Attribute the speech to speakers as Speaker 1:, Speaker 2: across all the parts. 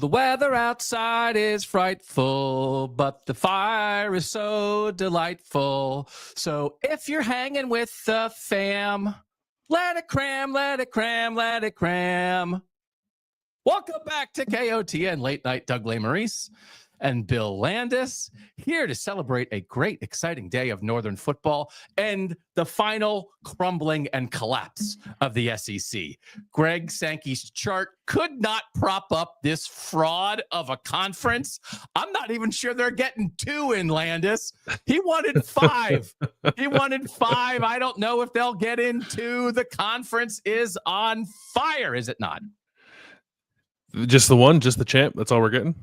Speaker 1: the weather outside is frightful, but the fire is so delightful. So if you're hanging with the fam, let it cram, let it cram, let it cram. Welcome back to KOTN Late Night. Doug Lesmerises and Bill Landis here to celebrate a great, exciting day of Northern football and the final crumbling and collapse of the SEC. Greg Sankey's chart could not prop up this fraud of a conference. I'm not even sure they're getting 2 in, Landis. He wanted 5. He wanted 5. I don't know if they'll get in 2. The conference is on fire, is it not?
Speaker 2: Just the one, just the champ. That's all we're getting.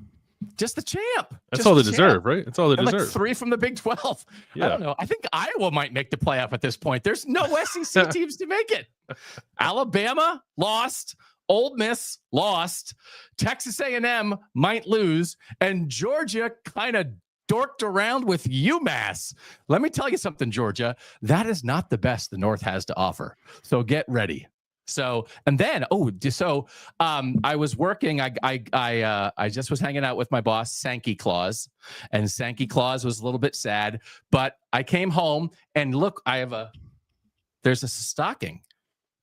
Speaker 1: Just the champ.
Speaker 2: That's all they deserve, right? That's all they deserve.
Speaker 1: Like 3 from the Big 12.
Speaker 2: Yeah.
Speaker 1: I don't know. I think Iowa might make the playoff at this point. There's no SEC teams to make it. Alabama lost. Ole Miss lost. Texas A&M might lose. And Georgia kind of dorked around with UMass. Let me tell you something, Georgia. That is not the best the North has to offer. So get ready. So, and then, I was working, I just was hanging out with my boss, Sankey Claus, and Sankey Claus was a little bit sad, but I came home and look, there's a stocking.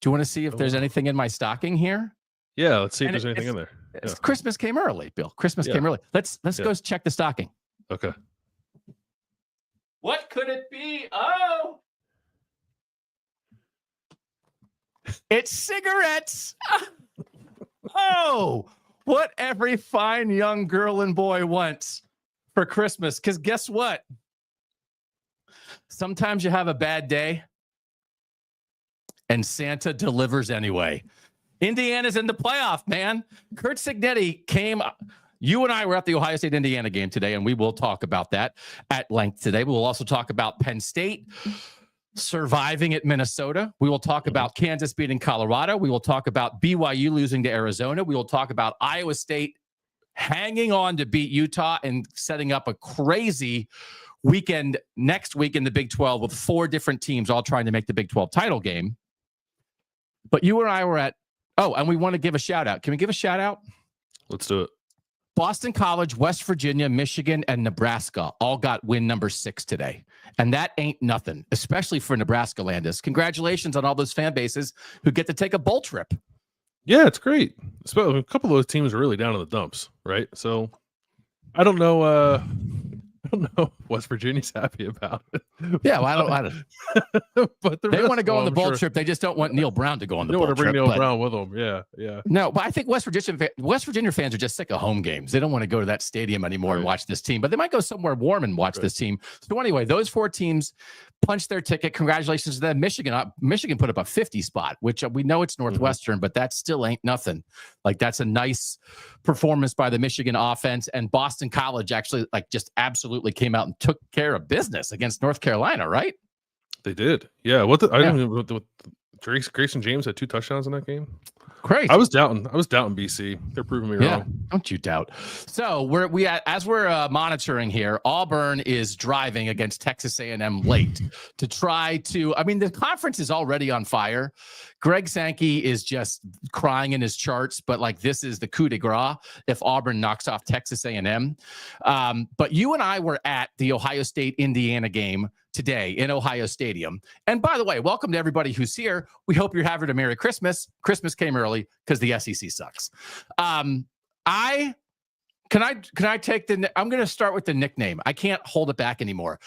Speaker 1: Do you want to see if there's anything in my stocking here?
Speaker 2: Yeah. Let's see if there's anything in there. Yeah.
Speaker 1: Christmas came early, Bill. Christmas came early. Let's go check the stocking.
Speaker 2: Okay.
Speaker 1: What could it be? Oh, it's cigarettes. Oh, what every fine young girl and boy wants for Christmas. Because guess what? Sometimes you have a bad day and Santa delivers anyway. Indiana's in the playoff, man. Kurt Signetti came. You and I were at the Ohio State-Indiana game today, and we will talk about that at length today. We will also talk about Penn State surviving at Minnesota. We will talk about Kansas beating Colorado. We will talk about BYU losing to Arizona. We will talk about Iowa State hanging on to beat Utah and setting up a crazy weekend next week in the Big 12 with 4 different teams all trying to make the Big 12 title game. But you and I were at, and we want to give a shout out. Can we give a shout out?
Speaker 2: Let's do it.
Speaker 1: Boston College, West Virginia, Michigan, and Nebraska all got win number 6 today. And that ain't nothing, especially for Nebraska, Landis. Congratulations on all those fan bases who get to take a bowl trip.
Speaker 2: Yeah, it's great. A couple of those teams are really down in the dumps, right? So I don't know what West Virginia's happy about it.
Speaker 1: Yeah, well, I don't.
Speaker 2: But
Speaker 1: they want to go on the bowl trip. They just don't want Neil Brown to go on the bowl trip.
Speaker 2: They want to bring Neil Brown with them. Yeah.
Speaker 1: No, but I think West Virginia fans are just sick of home games. They don't want to go to that stadium anymore and watch this team, but they might go somewhere warm and watch this team. So anyway, those 4 teams punched their ticket. Congratulations to them. Michigan put up a 50 spot, which we know it's Northwestern, but that still ain't nothing. Like, that's a nice performance by the Michigan offense. And Boston College actually just absolutely came out and took care of business against North Carolina, right?
Speaker 2: They did. Yeah. Grayson James had 2 touchdowns in that game.
Speaker 1: Crazy.
Speaker 2: I was doubting BC. They're proving me wrong.
Speaker 1: Don't you doubt. So as we're monitoring here, Auburn is driving against Texas A&M late to try to. I mean, the conference is already on fire. Greg Sankey is just crying in his charts, but this is the coup de grace if Auburn knocks off Texas A&M. But you and I were at the Ohio State-Indiana game today in Ohio Stadium. And by the way, welcome to everybody who's here. We hope you're having a Merry Christmas. Christmas came early because the SEC sucks. Can I take I'm going to start with the nickname. I can't hold it back anymore.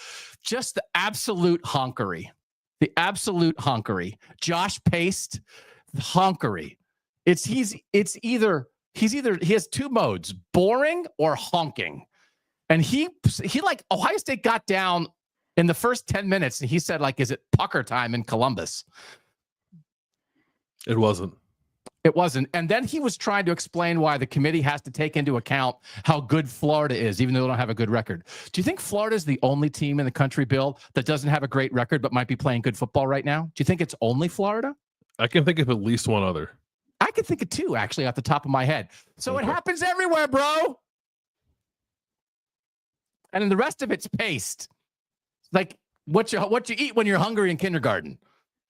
Speaker 1: Just the absolute honkery. The absolute honkery. Josh Paste, honkery. He has 2 modes, boring or honking. And he Ohio State got down in the first 10 minutes, and he said, is it pucker time in Columbus?
Speaker 2: It wasn't.
Speaker 1: It wasn't. And then he was trying to explain why the committee has to take into account how good Florida is, even though they don't have a good record. Do you think Florida is the only team in the country, Bill, that doesn't have a great record but might be playing good football right now? Do you think it's only Florida?
Speaker 2: I can think of at least one other.
Speaker 1: I can think of 2, actually, off the top of my head. So It happens everywhere, bro. And then the rest of it's paste. Like what you eat when you're hungry in kindergarten.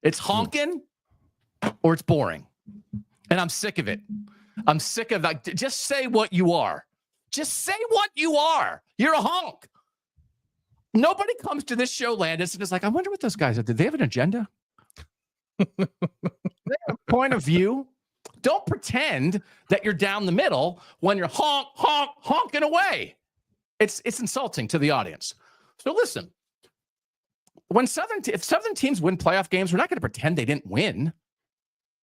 Speaker 1: It's honking or it's boring. And I'm sick of it. I'm sick of that. Just say what you are. Just say what you are. You're a honk. Nobody comes to this show, Landis, and is like, I wonder what those guys are. Did they have an agenda? They have a point of view. Don't pretend that you're down the middle when you're honking away. It's insulting to the audience. So listen, if Southern teams win playoff games, we're not going to pretend they didn't win,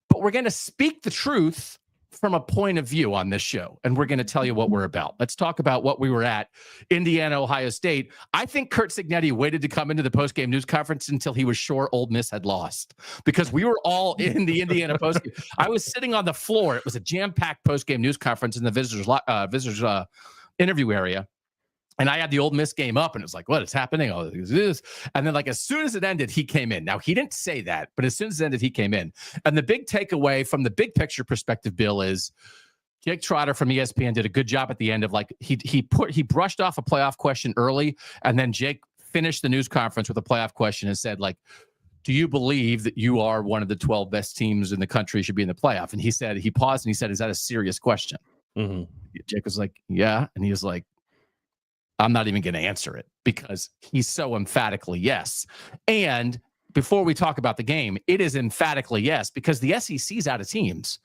Speaker 1: but we're going to speak the truth from a point of view on this show, and we're going to tell you what we're about. Let's talk about what we were at. Indiana, Ohio State. I think Curt Cignetti waited to come into the postgame news conference until he was sure Ole Miss had lost, because we were all in the Indiana postgame. I was sitting on the floor. It was a jam-packed postgame news conference in the visitors interview area. And I had the Ole Miss game up, and it was like, what is happening? Oh, this. And then, like, as soon as it ended, he came in. Now, he didn't say that, but as soon as it ended, he came in. And the big takeaway from the big picture perspective, Bill, is Jake Trotter from ESPN did a good job at the end of, like, he brushed off a playoff question early, and then Jake finished the news conference with a playoff question and said, like, do you believe that you are one of the 12 best teams in the country, should be in the playoff? And he paused and he said, is that a serious question? Mm-hmm. Jake was like, yeah. And he was like, I'm not even going to answer it, because he's so emphatically yes. And before we talk about the game, it is emphatically yes, because the SEC's out of teams.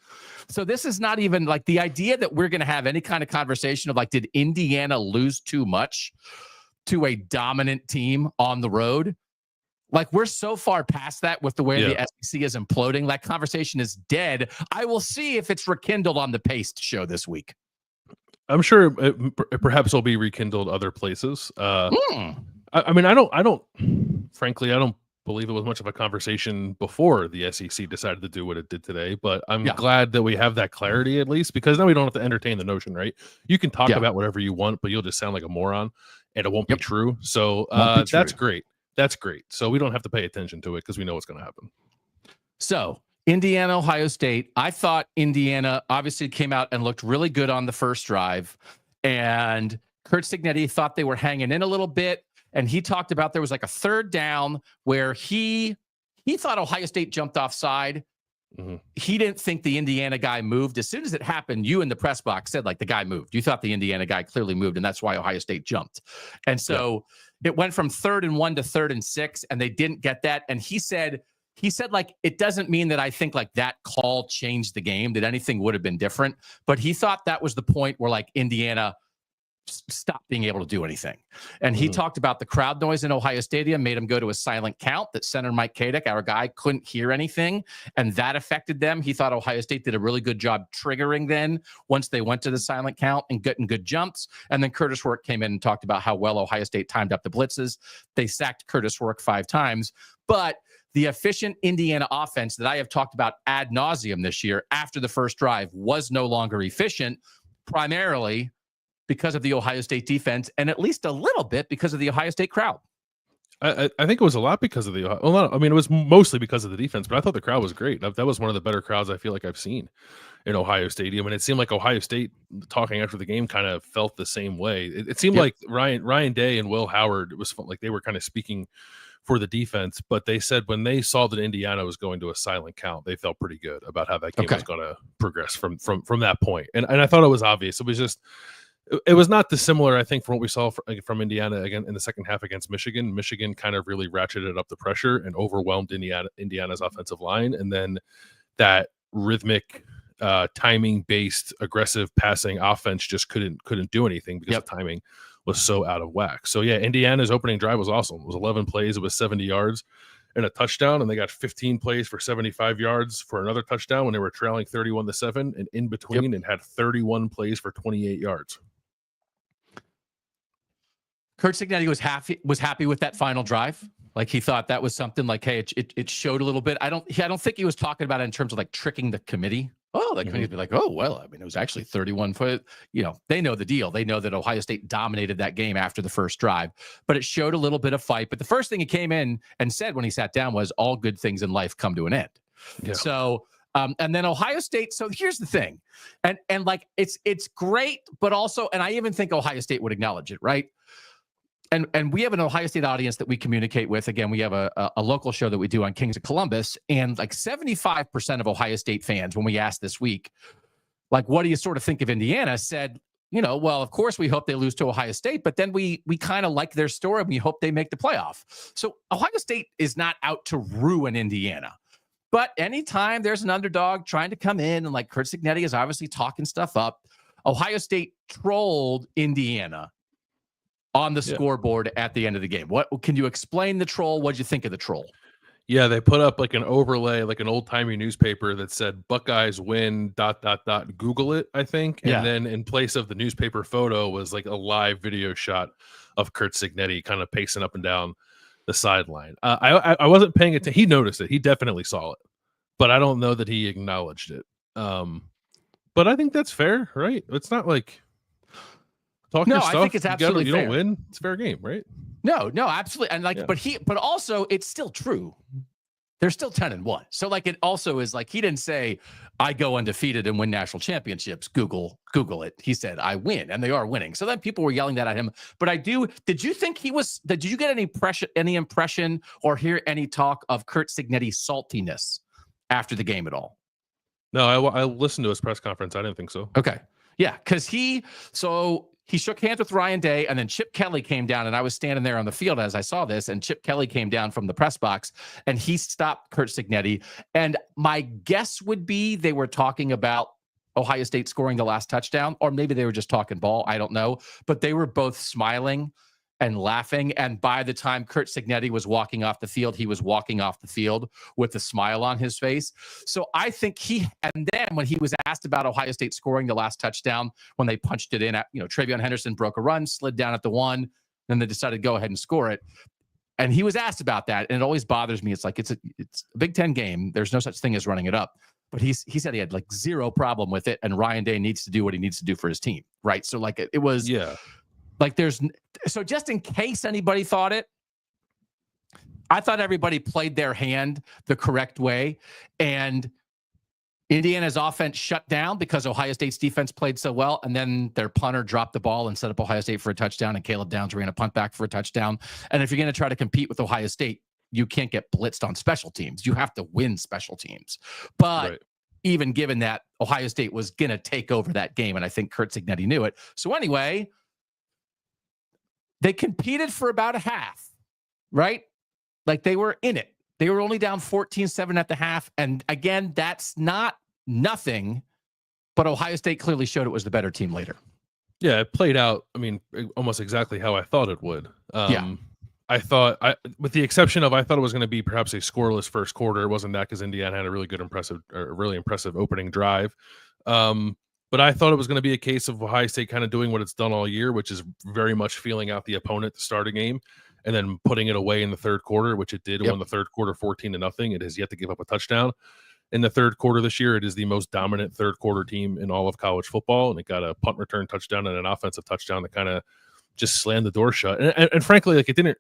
Speaker 1: So this is not even like the idea that we're going to have any kind of conversation of, like, did Indiana lose too much to a dominant team on the road? Like, we're so far past that with the way the SEC is imploding. That conversation is dead. I will see if it's rekindled on the Paste show this week.
Speaker 2: I'm sure perhaps it'll be rekindled other places. I mean, I don't frankly, I don't believe it was much of a conversation before the SEC decided to do what it did today, but I'm glad that we have that clarity, at least, because now we don't have to entertain the notion, right? You can talk about whatever you want, but you'll just sound like a moron, and it won't be true. So that's great. That's great. So we don't have to pay attention to it, because we know what's going to happen.
Speaker 1: So Indiana, Ohio State. I thought Indiana obviously came out and looked really good on the first drive. And Curt Cignetti thought they were hanging in a little bit. And he talked about there was like a third down where he thought Ohio State jumped offside. Mm-hmm. He didn't think the Indiana guy moved. As soon as it happened, you in the press box said, like, the guy moved. You thought the Indiana guy clearly moved, and that's why Ohio State jumped. And so it went from 3rd and 1 to 3rd and 6, and they didn't get that. And he said, like, it doesn't mean that I think, like, that call changed the game, that anything would have been different. But he thought that was the point where, like, Indiana stopped being able to do anything. And he talked about the crowd noise in Ohio Stadium made him go to a silent count, that center Mike Kadek, our guy, couldn't hear anything. And that affected them. He thought Ohio State did a really good job triggering then once they went to the silent count and getting good jumps. And then Curtis Work came in and talked about how well Ohio State timed up the blitzes. They sacked Curtis Work 5 times. But the efficient Indiana offense that I have talked about ad nauseum this year after the first drive was no longer efficient, primarily because of the Ohio State defense, and at least a little bit because of the Ohio State crowd.
Speaker 2: I think it was a lot because of it was mostly because of the defense, but I thought the crowd was great. That was one of the better crowds I feel like I've seen in Ohio Stadium. And it seemed like Ohio State, talking after the game, kind of felt the same way. It seemed like Ryan Day and Will Howard, it was like they were kind of speaking for the defense, but they said when they saw that Indiana was going to a silent count, they felt pretty good about how that game was going to progress from that point. And I thought it was obvious. It was not dissimilar, I think, from what we saw from Indiana again in the second half against Michigan. Michigan kind of really ratcheted up the pressure and overwhelmed Indiana's offensive line. And then that rhythmic, timing-based, aggressive passing offense just couldn't do anything because the timing was so out of whack. So, yeah, Indiana's opening drive was awesome. It was 11 plays. It was 70 yards and a touchdown, and they got 15 plays for 75 yards for another touchdown when they were trailing 31-7, and in between and had 31 plays for 28 yards.
Speaker 1: Curt Cignetti was happy with that final drive. Like, he thought that was something like, hey, it showed a little bit. I don't think he was talking about it in terms of, like, tricking the committee. Oh, the committee would be like, oh, well, I mean, it was actually 31 foot. You know, they know the deal. They know that Ohio State dominated that game after the first drive, but it showed a little bit of fight. But the first thing he came in and said when he sat down was, all good things in life come to an end. Yeah. So, and then Ohio State. So here's the thing. And like, it's great, but also, and I even think Ohio State would acknowledge it, right? And we have an Ohio State audience that we communicate with. Again, we have a local show that we do on Kings of Columbus, and like 75% of Ohio State fans, when we asked this week, like, what do you sort of think of Indiana? Said, well, of course we hope they lose to Ohio State, but then we kind of like their story and we hope they make the playoff. So Ohio State is not out to ruin Indiana. But anytime there's an underdog trying to come in, and like Curt Cignetti is obviously talking stuff up, Ohio State trolled Indiana on the scoreboard at the end of the game. What can you explain the troll? What'd you think of the troll?
Speaker 2: Yeah, they put up like an overlay, like an old-timey newspaper that said Buckeyes win ... Google it, I think. And then in place of the newspaper photo was like a live video shot of Curt Cignetti kind of pacing up and down the sideline. I wasn't paying attention. He noticed it. He definitely saw it, but I don't know that he acknowledged it. But I think that's fair, right? It's not like talking stuff.
Speaker 1: I think it's absolutely
Speaker 2: you
Speaker 1: fair.
Speaker 2: Don't win. It's fair game, right?
Speaker 1: No, absolutely. And like, but also it's still true. They're still 10-1. So like, it also is like, he didn't say I go undefeated and win national championships. Google it. He said, I win, and they are winning. So then people were yelling that at him. But did you think did you get any impression or hear any talk of Curt Cignetti's saltiness after the game at all?
Speaker 2: No, I listened to his press conference. I didn't think so.
Speaker 1: Okay. Yeah. Cause he shook hands with Ryan Day, and then Chip Kelly came down, and I was standing there on the field as I saw this, and Chip Kelly came down from the press box and he stopped Curt Cignetti. And my guess would be they were talking about Ohio State scoring the last touchdown, or maybe they were just talking ball. I don't know, but they were both smiling and laughing. And by the time Curt Cignetti was walking off the field, he was walking off the field with a smile on his face. So I think and then when he was asked about Ohio State scoring the last touchdown, when they punched it in at, Travion Henderson broke a run, slid down at the 1, then they decided to go ahead and score it. And he was asked about that. And it always bothers me. It's like, it's a Big Ten game. There's no such thing as running it up. But he said he had like zero problem with it. And Ryan Day needs to do what he needs to do for his team. Right. So like it was, like so just in case anybody thought it, I thought everybody played their hand the correct way, and Indiana's offense shut down because Ohio State's defense played so well, and then their punter dropped the ball and set up Ohio State for a touchdown, and Caleb Downs ran a punt back for a touchdown. And if you're going to try to compete with Ohio State, you can't get blitzed on special teams. You have to win special teams. But even given that, Ohio State was going to take over that game, and I think Curt Cignetti knew it. So anyway, they competed for about a half, right? Like they were in it. They were only down 14-7 at the half. And again, that's not nothing, but Ohio State clearly showed it was the better team later.
Speaker 2: Yeah, it played out, almost exactly how I thought it would. I thought, with the exception of, I thought it was going to be perhaps a scoreless first quarter. It wasn't that, because Indiana had a really impressive opening drive. But I thought it was going to be a case of Ohio State kind of doing what it's done all year, which is very much feeling out the opponent to start a game and then putting it away in the third quarter, which it did. Won the third quarter 14-0. It has yet to give up a touchdown in the third quarter this year. It is the most dominant third quarter team in all of college football, and it got a punt return touchdown and an offensive touchdown that kind of just slammed the door shut. And frankly, like, it didn't.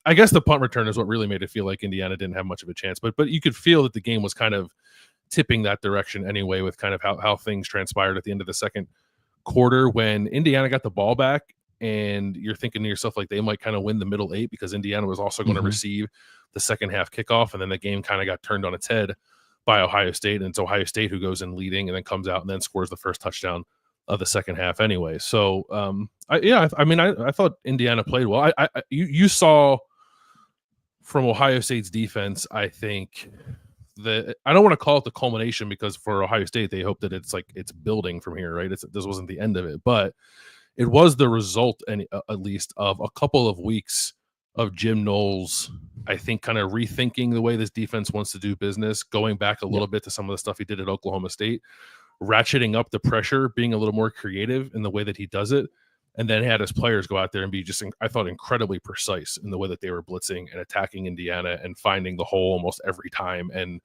Speaker 2: I guess the punt return is what really made it feel like Indiana didn't have much of a chance. But you could feel that the game was kind of tipping that direction anyway, with kind of how things transpired at the end of the second quarter when Indiana got the ball back, and you're thinking to yourself, like, they might kind of win the middle 8 because Indiana was also going to receive the second half kickoff, and then the game kind of got turned on its head by Ohio State, and it's Ohio State who goes in leading and then comes out and then scores the first touchdown of the second half anyway. So I thought Indiana played well. You saw from Ohio State's defense, I think, I don't want to call it the culmination, because for Ohio State, they hope that it's building from here, right? This wasn't the end of it, but it was the result, at least, of a couple of weeks of Jim Knowles, I think, kind of rethinking the way this defense wants to do business, going back a little bit to some of the stuff he did at Oklahoma State, ratcheting up the pressure, being a little more creative in the way that he does it, and then had his players go out there and be just, I thought, incredibly precise in the way that they were blitzing and attacking Indiana and finding the hole almost every time. And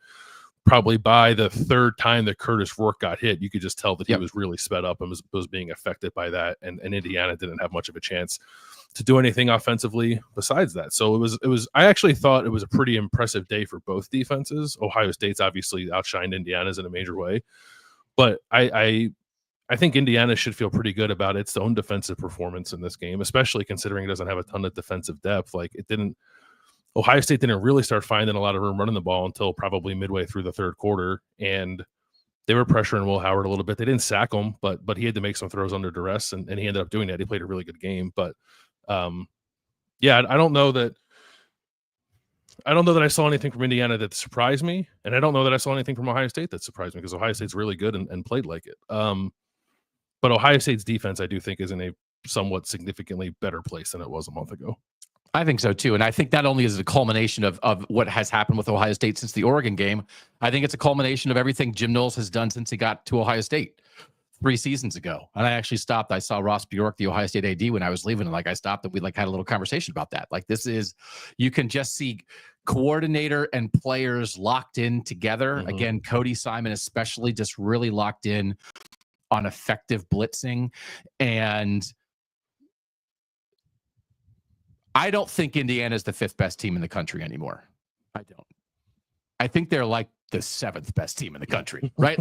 Speaker 2: probably by the third time that Curtis Rourke got hit, you could just tell that he was really sped up and was being affected by that. And Indiana didn't have much of a chance to do anything offensively besides that. So it was, I actually thought it was a pretty impressive day for both defenses. Ohio State's obviously outshined Indiana's in a major way, but I think Indiana should feel pretty good about its own defensive performance in this game, especially considering it doesn't have a ton of defensive depth. Ohio State didn't really start finding a lot of room running the ball until probably midway through the third quarter. And They were pressuring Will Howard a little bit. They didn't sack him, but he had to make some throws under duress, and he ended up doing that. He played a really good game. But yeah, I don't know that I saw anything from Indiana that surprised me, and I don't know that I saw anything from Ohio State that surprised me, because Ohio State's really good and played like it. But Ohio State's defense, I do think, is in a somewhat significantly better place than it was a month ago.
Speaker 1: I think so too. And I think not only is it a culmination of what has happened with Ohio State since the Oregon game, I think it's a culmination of everything Jim Knowles has done since he got to Ohio State 3 seasons ago. And I actually stopped. I saw Ross Bjork, the Ohio State AD, when I was leaving, and I stopped and we had a little conversation about that. You can just see coordinator and players locked in together. Mm-hmm. Again, Cody Simon especially just really locked in on effective blitzing. And I don't think Indiana is the 5th best team in the country anymore. I don't. I think they're like the 7th best team in the country, right?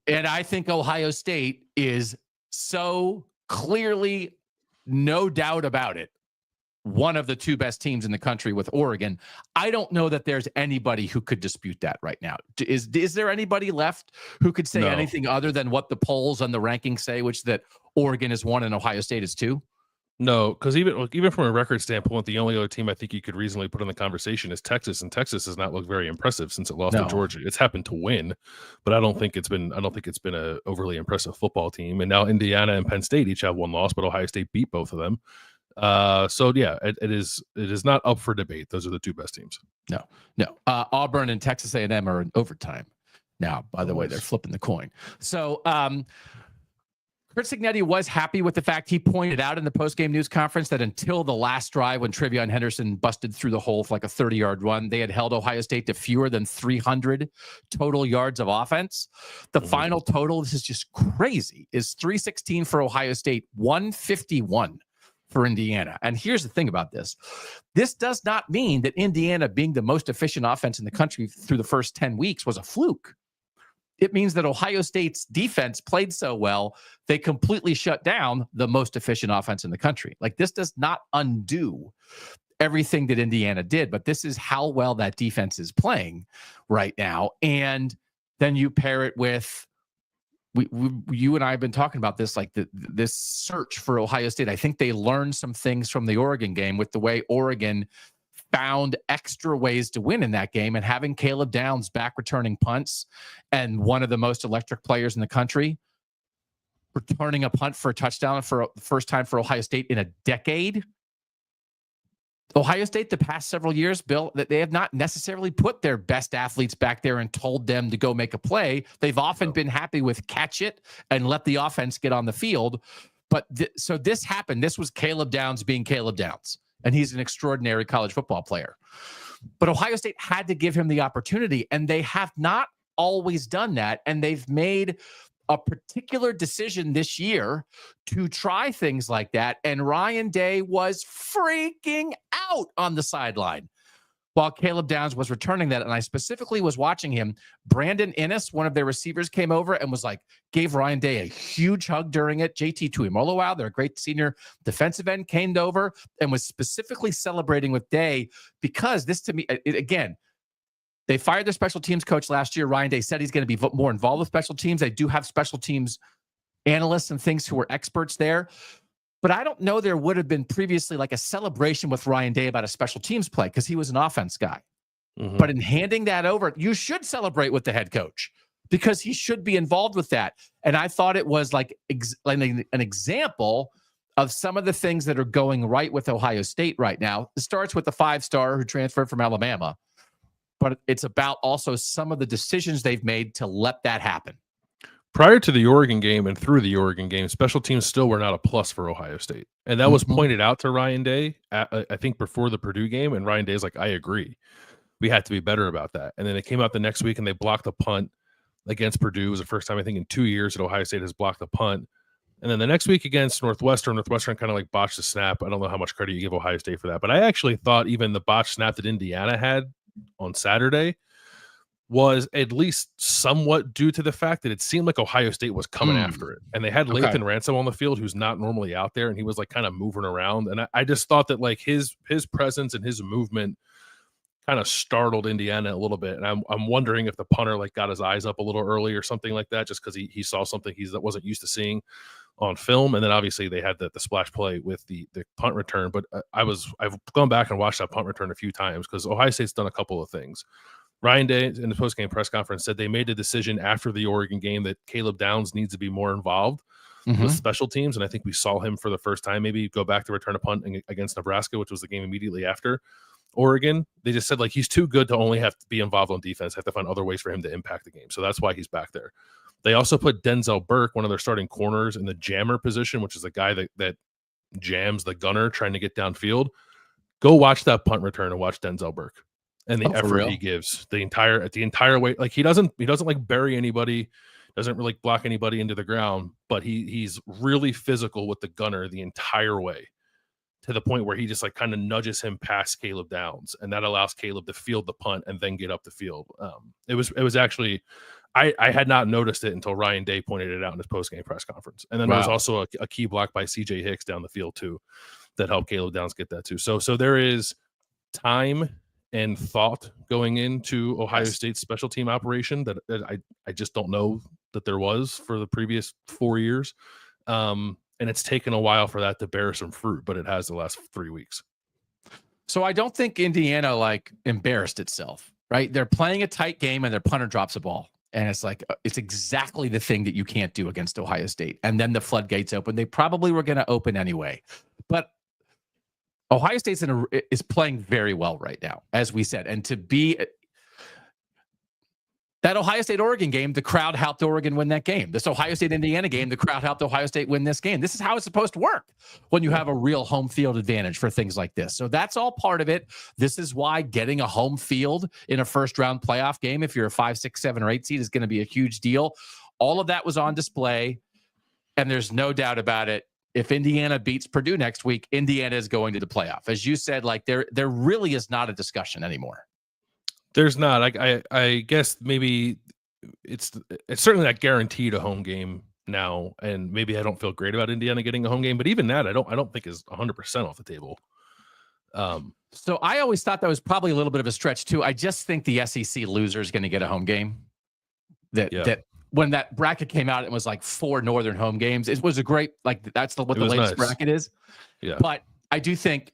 Speaker 1: And I think Ohio State is so clearly, no doubt about it, one of the 2 best teams in the country with Oregon. I don't know that there's anybody who could dispute that right now. Is there anybody left who could say anything other than what the polls and the rankings say, which that Oregon is 1 and Ohio State is 2?
Speaker 2: No, because even from a record standpoint, the only other team I think you could reasonably put in the conversation is Texas, and Texas has not looked very impressive since it lost to Georgia. It's happened to win, but I don't think it's been a overly impressive football team. And now Indiana and Penn State each have 1 loss, but Ohio State beat both of them. So yeah, it is not up for debate. Those are the 2 best teams.
Speaker 1: No. Auburn and Texas A&M are in overtime now. By the way, they're flipping the coin. So Curt Cignetti was happy with the fact he pointed out in the postgame news conference that until the last drive when Trevion Henderson busted through the hole for like a 30-yard run, they had held Ohio State to fewer than 300 total yards of offense. The final total, this is just crazy, is 316 for Ohio State, 151 for Indiana. And here's the thing about this. This does not mean that Indiana being the most efficient offense in the country through the first 10 weeks was a fluke. It means that Ohio State's defense played so well, they completely shut down the most efficient offense in the country. This does not undo everything that Indiana did, but this is how well that defense is playing right now. And then you pair it with, you and I have been talking about this, this search for Ohio State. I think they learned some things from the Oregon game with the way Oregon found extra ways to win in that game, and having Caleb Downs back returning punts and one of the most electric players in the country returning a punt for a touchdown for the first time for Ohio State in a decade. Ohio State, the past several years, Bill, that they have not necessarily put their best athletes back there and told them to go make a play. They've often been happy with catch it and let the offense get on the field. But so this happened. This was Caleb Downs being Caleb Downs. And he's an extraordinary college football player. But Ohio State had to give him the opportunity, and they have not always done that. And they've made a particular decision this year to try things like that. And Ryan Day was freaking out on the sideline while Caleb Downs was returning that. And I specifically was watching him. Brandon Innes, one of their receivers, came over and was gave Ryan Day a huge hug during it. JT Tuimoloau, their great senior defensive end, came over and was specifically celebrating with Day, because this, to me, again, they fired their special teams coach last year. Ryan Day said he's going to be more involved with special teams. They do have special teams analysts and things who are experts there. But I don't know there would have been previously a celebration with Ryan Day about a special teams play, because he was an offense guy. Mm-hmm. But in handing that over, you should celebrate with the head coach, because he should be involved with that. And I thought it was an example of some of the things that are going right with Ohio State right now. It starts with the 5-star who transferred from Alabama, but it's about also some of the decisions they've made to let that happen.
Speaker 2: Prior to the Oregon game and through the Oregon game, special teams still were not a plus for Ohio State. And that was pointed out to Ryan Day, I think, before the Purdue game. And Ryan Day's I agree. We had to be better about that. And then it came out the next week and they blocked a punt against Purdue. It was the first time, I think, in 2 years that Ohio State has blocked a punt. And then the next week against Northwestern kind of botched the snap. I don't know how much credit you give Ohio State for that. But I actually thought even the botched snap that Indiana had on Saturday was at least somewhat due to the fact that it seemed like Ohio State was coming after it. And they had Lathan Ransom on the field, who's not normally out there, and he was kind of moving around. And I just thought that his presence and his movement kind of startled Indiana a little bit. And I'm wondering if the punter like got his eyes up a little early or something like that, just because he saw something that wasn't used to seeing on film. And then obviously they had the splash play with the punt return. But I've gone back and watched that punt return a few times because Ohio State's done a couple of things. Ryan Day in the postgame press conference said they made a decision after the Oregon game that Caleb Downs needs to be more involved with special teams. And I think we saw him for the first time, maybe go back to return a punt against Nebraska, which was the game immediately after Oregon. They just said like he's too good to only have to be involved on defense, have to find other ways for him to impact the game. So that's why he's back there. They also put Denzel Burke, one of their starting corners, in the jammer position, which is the guy that jams the gunner trying to get downfield. Go watch that punt return and watch Denzel Burke and the effort he gives the entire way. Like he doesn't like bury anybody, doesn't really block anybody into the ground, but he's really physical with the gunner the entire way, to the point where he just like kind of nudges him past Caleb Downs, and that allows Caleb to field the punt and then get up the field. It was actually, I had not noticed it until Ryan Day pointed it out in his post-game press conference. And then there was also a key block by CJ Hicks down the field too that helped Caleb Downs get that too. So there is time and thought going into Ohio State's special team operation that I just don't know that there was for the previous 4 years. And it's taken a while for that to bear some fruit, but it has the last 3 weeks.
Speaker 1: So I don't think Indiana like embarrassed itself, right? They're playing a tight game and their punter drops a ball. And it's like, it's exactly the thing that you can't do against Ohio State. And then the floodgates open. They probably were going to open anyway. But Ohio State is playing very well right now, as we said. And to be that Ohio State-Oregon game, the crowd helped Oregon win that game. This Ohio State-Indiana game, the crowd helped Ohio State win this game. This is how it's supposed to work when you have a real home field advantage for things like this. So that's all part of it. This is why getting a home field in a first-round playoff game, if you're a 5, 6, 7, or 8 seed, is going to be a huge deal. All of that was on display, and there's no doubt about it. If Indiana beats Purdue next week, Indiana is going to the playoff. As you said, like there really is not a discussion anymore.
Speaker 2: There's not. I guess maybe it's certainly not guaranteed a home game now, and maybe I don't feel great about Indiana getting a home game, but even that I don't think is 100% off the table.
Speaker 1: So I always thought that was probably a little bit of a stretch too. I just think the SEC loser is going to get a home game. That when that bracket came out, it was like 4 Northern home games. It was a great, like that's what the latest bracket is.
Speaker 2: Yeah.
Speaker 1: But I do think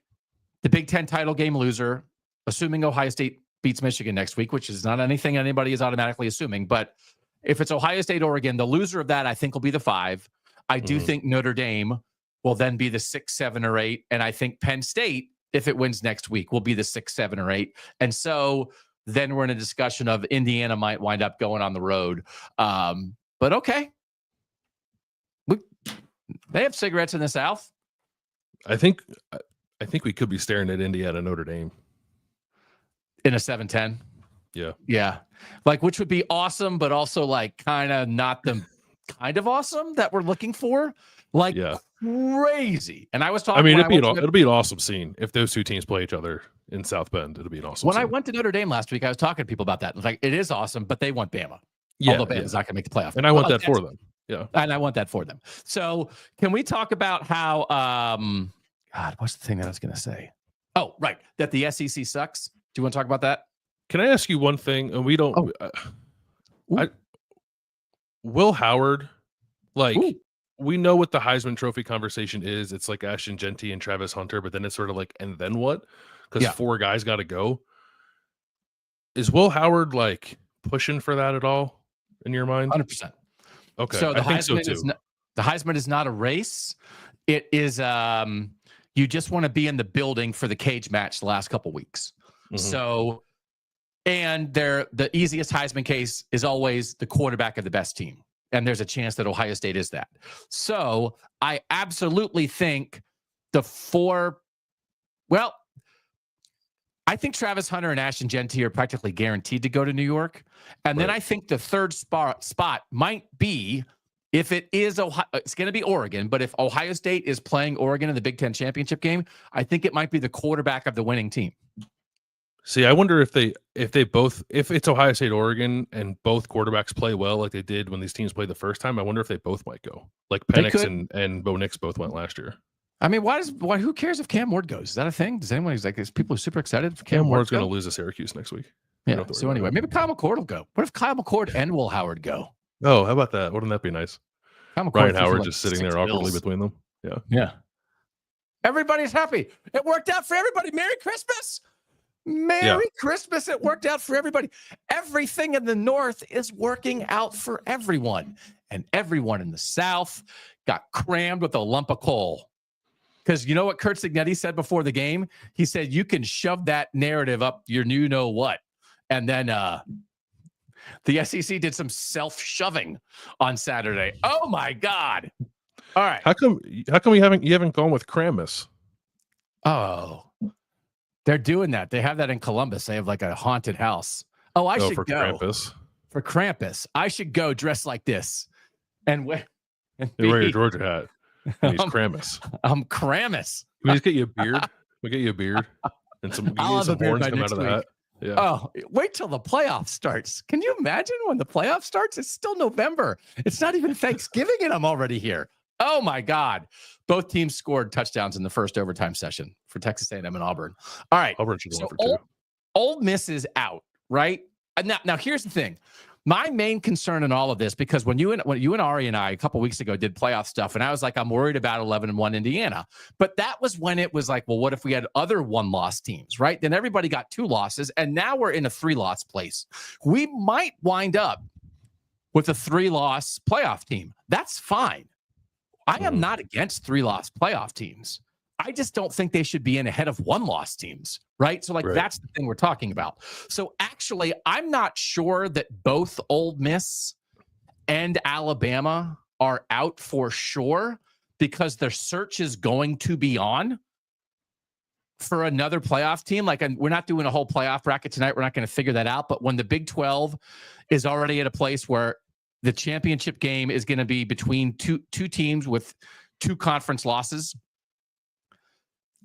Speaker 1: the Big Ten title game loser, assuming Ohio State beats Michigan next week, which is not anything anybody is automatically assuming. But if it's Ohio State, Oregon, the loser of that, I think will be the 5. I do think Notre Dame will then be the 6, 7, or 8. And I think Penn State, if it wins next week, will be the 6, 7, or 8. And so then we're in a discussion of Indiana might wind up going on the road. But okay. They have cigarettes in the South.
Speaker 2: I think we could be staring at Indiana Notre Dame
Speaker 1: in a 7-10. Yeah. Like, which would be awesome, but also like kind of not the kind of awesome that we're looking for. Like crazy. And I was talking.
Speaker 2: I mean, it'll be an awesome scene if those two teams play each other in South Bend. It'll be an awesome.
Speaker 1: When I went to Notre Dame last week, I was talking to people about that. It's like, it is awesome, but they want Bama. Although Bama's not going to make the playoff.
Speaker 2: And I want that for them. Yeah.
Speaker 1: And I want that for them. So can we talk about how, God, what's the thing that I was going to say? Oh, right. That the SEC sucks. Do you want to talk about that?
Speaker 2: Can I ask you one thing? And we don't, Will Howard, like, we know what the Heisman Trophy conversation is. It's like Ashton Genty and Travis Hunter, but then it's sort of like, and then what? Because 4 guys got to go. Is Will Howard like pushing for that at all in your mind?
Speaker 1: 100%.
Speaker 2: Okay,
Speaker 1: so
Speaker 2: I think so too.
Speaker 1: The Heisman is not a race. It is. You just want to be in the building for the cage match the last couple weeks. So, and the easiest Heisman case is always the quarterback of the best team. And there's a chance that Ohio State is that. So I absolutely think I think Travis Hunter and Ashton Genty are practically guaranteed to go to New York. And then I think the third spot might be, if it is Ohio, it's going to be Oregon, but if Ohio State is playing Oregon in the Big Ten championship game, I think it might be the quarterback of the winning team.
Speaker 2: See, I wonder if it's Ohio State, Oregon, and both quarterbacks play well like they did when these teams played the first time. I wonder if they both might go. Like Penix and Bo Nix both went last year.
Speaker 1: I mean, who cares if Cam Ward goes? Is that a thing? Does anyone, is people are super excited for
Speaker 2: Cam Ward's going to lose to Syracuse next week.
Speaker 1: Yeah. So anyway, maybe Kyle McCord will go. What if Kyle McCord and Will Howard go?
Speaker 2: Oh, how about that? Wouldn't that be nice? Ryan Howard just sitting there awkwardly between them. Yeah.
Speaker 1: Yeah. Everybody's happy. It worked out for everybody. Merry Christmas. Merry Christmas. It worked out for everybody. Everything in the North is working out for everyone. And everyone in the South got crammed with a lump of coal. Because you know what Curt Cignetti said before the game? He said, you can shove that narrative up your you-know-what. And then the SEC did some self-shoving on Saturday. Oh, my God. All right.
Speaker 2: How come you haven't gone with Krampus?
Speaker 1: Oh, they're doing that. They have that in Columbus. They have like a haunted house. Oh, I should go.
Speaker 2: Krampus. For
Speaker 1: Krampus. I should go dressed like this. And wear
Speaker 2: your Georgia hat. He's Krampus.
Speaker 1: I'm Krampus.
Speaker 2: Can we just get you a beard? We get you a beard and some horns come out of the hat. Yeah.
Speaker 1: Oh, wait till the playoff starts. Can you imagine when the playoff starts? It's still November. It's not even Thanksgiving and I'm already here. Oh my God. Both teams scored touchdowns in the first overtime session for Texas A&M and Auburn. All right.
Speaker 2: Auburn should go for two.
Speaker 1: Ole Miss is out, right? And now here's the thing. My main concern in all of this, because when you and Ari and I a couple weeks ago did playoff stuff, and I was like, I'm worried about 11-1 Indiana. But that was when it was like, well, what if we had other 1-loss teams, right? Then everybody got 2 losses, and now we're in a 3-loss place. We might wind up with a 3-loss playoff team. That's fine. I am not against 3-loss playoff teams. I just don't think they should be in ahead of 1-loss teams, right? So that's the thing we're talking about. So actually, I'm not sure that both Ole Miss and Alabama are out for sure because their search is going to be on for another playoff team. Like, we're not doing a whole playoff bracket tonight. We're not going to figure that out. But when the Big 12 is already at a place where the championship game is going to be between two teams with 2 conference losses,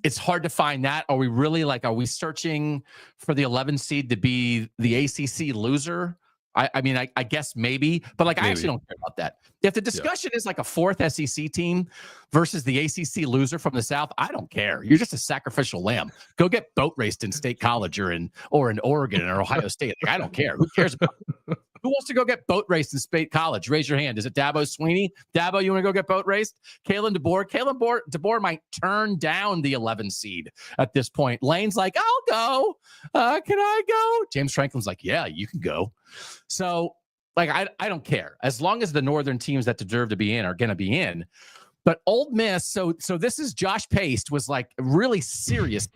Speaker 1: it's hard to find that. Are we searching for the 11 seed to be the ACC loser? I mean, I guess maybe, but I actually don't care about that. If the discussion is like a 4th SEC team versus the ACC loser from the South, I don't care. You're just a sacrificial lamb. Go get boat raced in State College or in Oregon or Ohio State. I don't care. Who cares about it? Who wants to go get boat raced in State College? Raise your hand. Is it Dabo Sweeney? Dabo, you want to go get boat raced? Kalen DeBoer? DeBoer might turn down the 11 seed at this point. Lane's like, I'll go. Can I go? James Franklin's like, yeah, you can go. So, I don't care. As long as the northern teams that deserve to be in are going to be in. But Ole Miss, so this is Josh Paste was like really serious,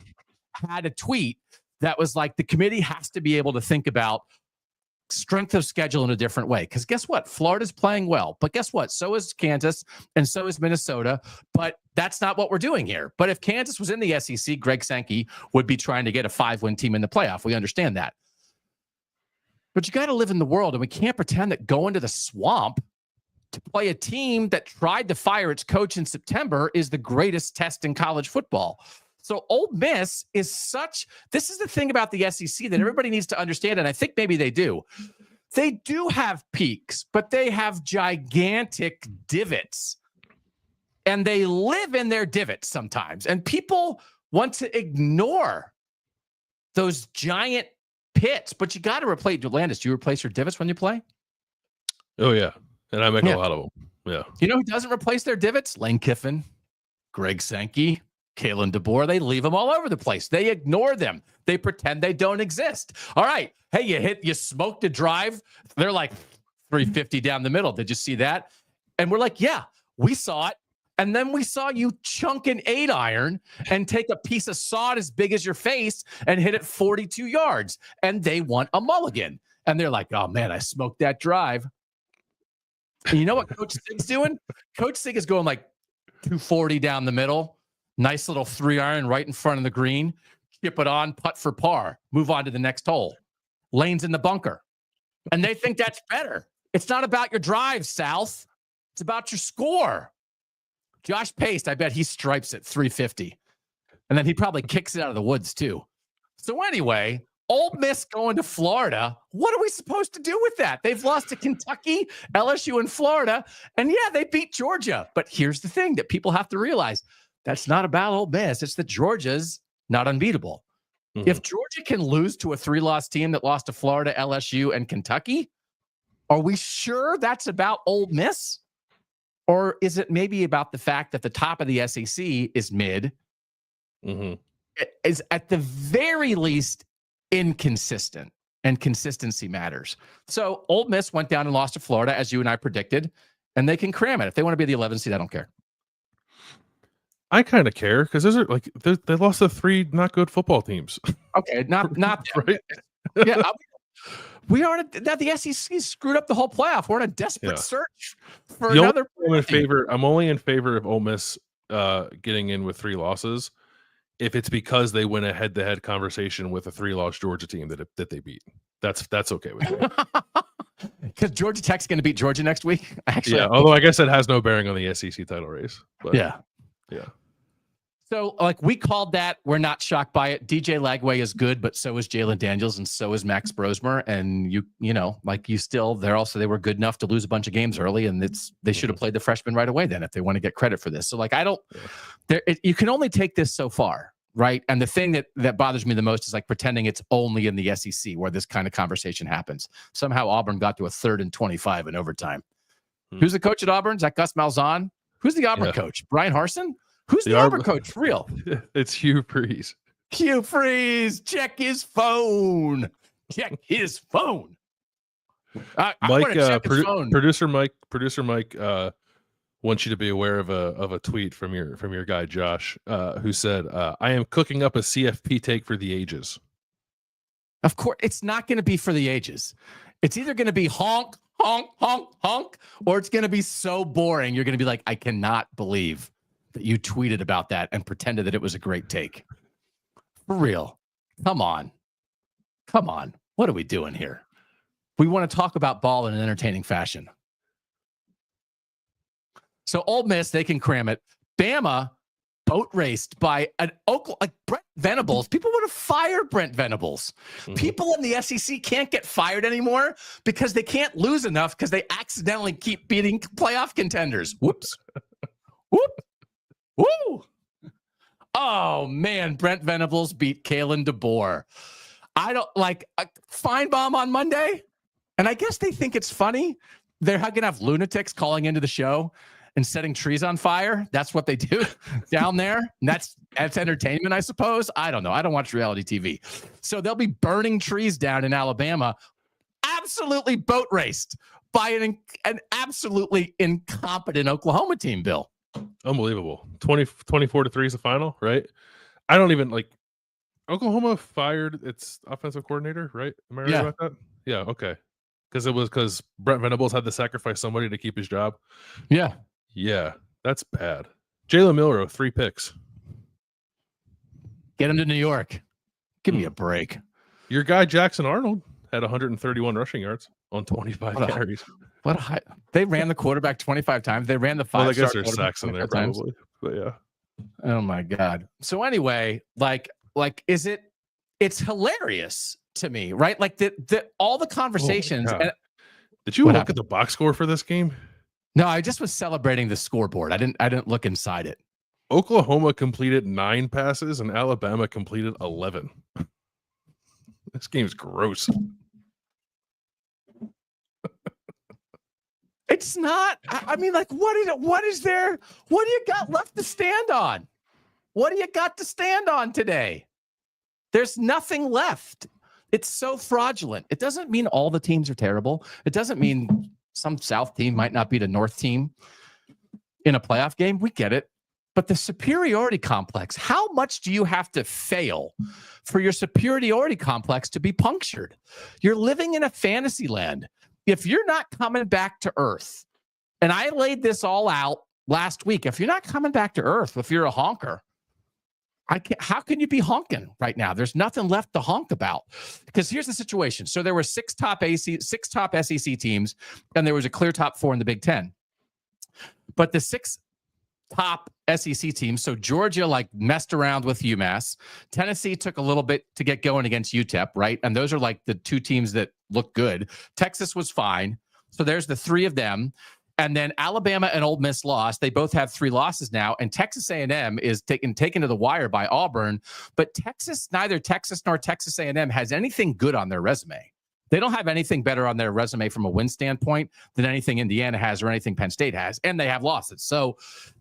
Speaker 1: had a tweet that was like, the committee has to be able to think about strength of schedule in a different way. Because guess what? Florida's playing well. But guess what? So is Kansas and so is Minnesota. But that's not what we're doing here. But if Kansas was in the SEC, Greg Sankey would be trying to get a 5-win team in the playoff. We understand that. But you got to live in the world, and we can't pretend that going to the swamp to play a team that tried to fire its coach in September is the greatest test in college football. So Ole Miss is this is the thing about the SEC that everybody needs to understand, and I think maybe they do. They do have peaks, but they have gigantic divots, and they live in their divots sometimes. And people want to ignore those giant pits, but you got to replace. Landis, do you replace your divots when you play?
Speaker 2: Oh, yeah. And I make a lot of them. Yeah.
Speaker 1: You know who doesn't replace their divots? Lane Kiffin, Greg Sankey, Kalen DeBoer. They leave them all over the place. They ignore them. They pretend they don't exist. All right. Hey, you smoked a drive. They're like 350 down the middle. Did you see that? And we're like, yeah, we saw it. And then we saw you chunk an 8-iron and take a piece of sod as big as your face and hit it 42 yards. And they want a mulligan. And they're like, oh, man, I smoked that drive. And you know what Coach Sig's doing? Coach Sig is going like 240 down the middle. Nice little 3-iron right in front of the green. Chip it on, putt for par. Move on to the next hole. Lane's in the bunker. And they think that's better. It's not about your drive, South. It's about your score. Josh Paste, I bet he stripes it 350. And then he probably kicks it out of the woods too. So anyway, Ole Miss going to Florida. What are we supposed to do with that? They've lost to Kentucky, LSU, and Florida. And yeah, they beat Georgia. But here's the thing that people have to realize. That's not about Ole Miss. It's that Georgia's not unbeatable.
Speaker 2: Mm-hmm.
Speaker 1: If Georgia can lose to a 3-loss team that lost to Florida, LSU, and Kentucky, are we sure that's about Ole Miss? Or is it maybe about the fact that the top of the SEC is mid, is at the very least inconsistent, and consistency matters. So Ole Miss went down and lost to Florida, as you and I predicted, and they can cram it. If they want to be the 11th seed, I don't care.
Speaker 2: I kind of care because those are like they lost to 3 not good football teams.
Speaker 1: Okay, not
Speaker 2: right.
Speaker 1: Yeah, we are now the SEC screwed up the whole playoff. We're in a desperate search for another.
Speaker 2: I'm only in favor of Ole Miss getting in with 3 losses if it's because they win a head-to-head conversation with a 3-loss Georgia team that they beat. That's okay with me.
Speaker 1: Because Georgia Tech's going to beat Georgia next week. Actually,
Speaker 2: yeah. Although I guess it has no bearing on the SEC title race. But
Speaker 1: yeah. So, like, we called that. We're not shocked by it. DJ Lagway is good, but so is Jalen Daniels, and so is Max Brosmer. And they were good enough to lose a bunch of games early, and they should have played the freshmen right away. Then, if they want to get credit for this, so like, you can only take this so far, right? And the thing that bothers me the most is like pretending it's only in the SEC where this kind of conversation happens. Somehow Auburn got to a 3rd and 25 in overtime. Who's the coach at Auburn? Is that Gus Malzahn? Who's the Auburn coach? Brian Harsin? Who's the Auburn coach for real?
Speaker 2: It's Hugh Freeze.
Speaker 1: Hugh Freeze, check his phone. Check his phone.
Speaker 2: Producer Mike wants you to be aware of a tweet from your guy Josh, who said, "I am cooking up a CFP take for the ages."
Speaker 1: Of course, it's not going to be for the ages. It's either going to be honk, honk, honk, honk, or it's going to be so boring you're going to be like, I cannot believe that you tweeted about that and pretended that it was a great take. For real. Come on. What are we doing here? We want to talk about ball in an entertaining fashion. So Ole Miss, they can cram it. Bama boat raced by an like Brent Venables. People want to fire Brent Venables. People in the SEC can't get fired anymore because they can't lose enough because they accidentally keep beating playoff contenders. Whoops. Whoop. Woo! Oh, man. Brent Venables beat Kalen DeBoer. I don't like Feinbaum on Monday. And I guess they think it's funny. They're going to have lunatics calling into the show and setting trees on fire. That's what they do down there. And that's entertainment, I suppose. I don't know. I don't watch reality TV. So they'll be burning trees down in Alabama. Absolutely boat raced by an absolutely incompetent Oklahoma team, Bill.
Speaker 2: Unbelievable. 24-3 is the final, right? I don't even like Oklahoma fired its offensive coordinator, right? Am I right about that? Yeah, okay. Because Brent Venables had to sacrifice somebody to keep his job.
Speaker 1: Yeah.
Speaker 2: Yeah, that's bad. Jalen Milroe, 3 picks.
Speaker 1: Get him to New York. Give me a break.
Speaker 2: Your guy Jackson Arnold had 131 rushing yards on 25 carries.
Speaker 1: They ran the quarterback 25 times. They ran the 5.
Speaker 2: Well, I guess there's sacks in there probably. But yeah.
Speaker 1: Oh my God. So anyway, like it's hilarious to me, right? Like all the conversations.
Speaker 2: Did you look at the box score for this game?
Speaker 1: No, I just was celebrating the scoreboard. I didn't look inside it.
Speaker 2: Oklahoma completed 9 passes and Alabama completed 11. This game's gross.
Speaker 1: It's not. I mean, like, what is there? What do you got left to stand on? What do you got to stand on today? There's nothing left. It's so fraudulent. It doesn't mean all the teams are terrible. It doesn't mean some South team might not beat a North team in a playoff game. We get it. But the superiority complex, how much do you have to fail for your superiority complex to be punctured? You're living in a fantasy land. If you're not coming back to earth, and I laid this all out last week, if you're not coming back to earth, if you're a honker, how can you be honking right now? There's nothing left to honk about. Because here's the situation. So there were 6 top SEC teams, and there was a clear top 4 in the Big Ten. But the 6 top SEC teams, so Georgia like messed around with UMass. Tennessee took a little bit to get going against UTEP, right? And those are like the 2 teams that look good. Texas was fine. So there's the 3 of them. And then Alabama and Ole Miss lost. They both have 3 losses now. And Texas A&M is taken to the wire by Auburn. But neither Texas nor Texas A&M has anything good on their resume. They don't have anything better on their resume from a win standpoint than anything Indiana has or anything Penn State has. And they have losses. So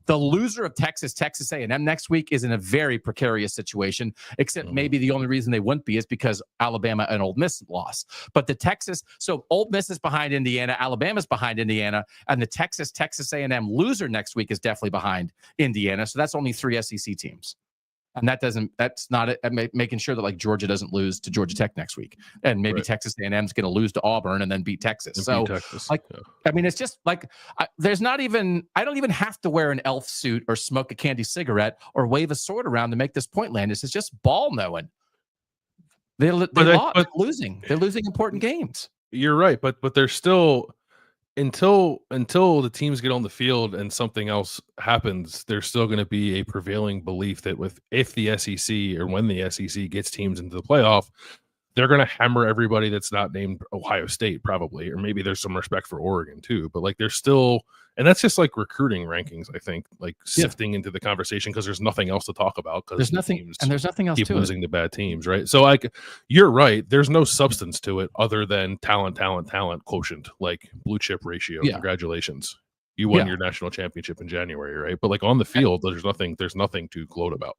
Speaker 1: the loser of Texas A&M next week is in a very precarious situation, except maybe the only reason they wouldn't be is because Alabama and Ole Miss lost. But so Ole Miss is behind Indiana, Alabama's behind Indiana, and the Texas A&M loser next week is definitely behind Indiana. So that's only 3 SEC teams. And that's not it. Making sure that like Georgia doesn't lose to Georgia Tech next week, and maybe Texas A&M is going to lose to Auburn and then beat Texas. I mean, it's just like I don't even have to wear an elf suit or smoke a candy cigarette or wave a sword around to make this point, Landis. It's just ball knowing. They're losing. They're losing important games.
Speaker 2: You're right, but there's still until the teams get on the field and something else happens, there's still going to be a prevailing belief that if the SEC or when the SEC gets teams into the playoff, they're going to hammer everybody that's not named Ohio State probably, or maybe there's some respect for Oregon too. But like there's still, and that's just like recruiting rankings, I think, like sifting into the conversation because there's nothing else to talk about because
Speaker 1: there's nothing else
Speaker 2: keep
Speaker 1: to
Speaker 2: losing to bad teams, right? So like you're right, there's no substance to it other than talent quotient, like blue chip ratio. Congratulations, you won your national championship in January, right? But like on the field, there's nothing to gloat about.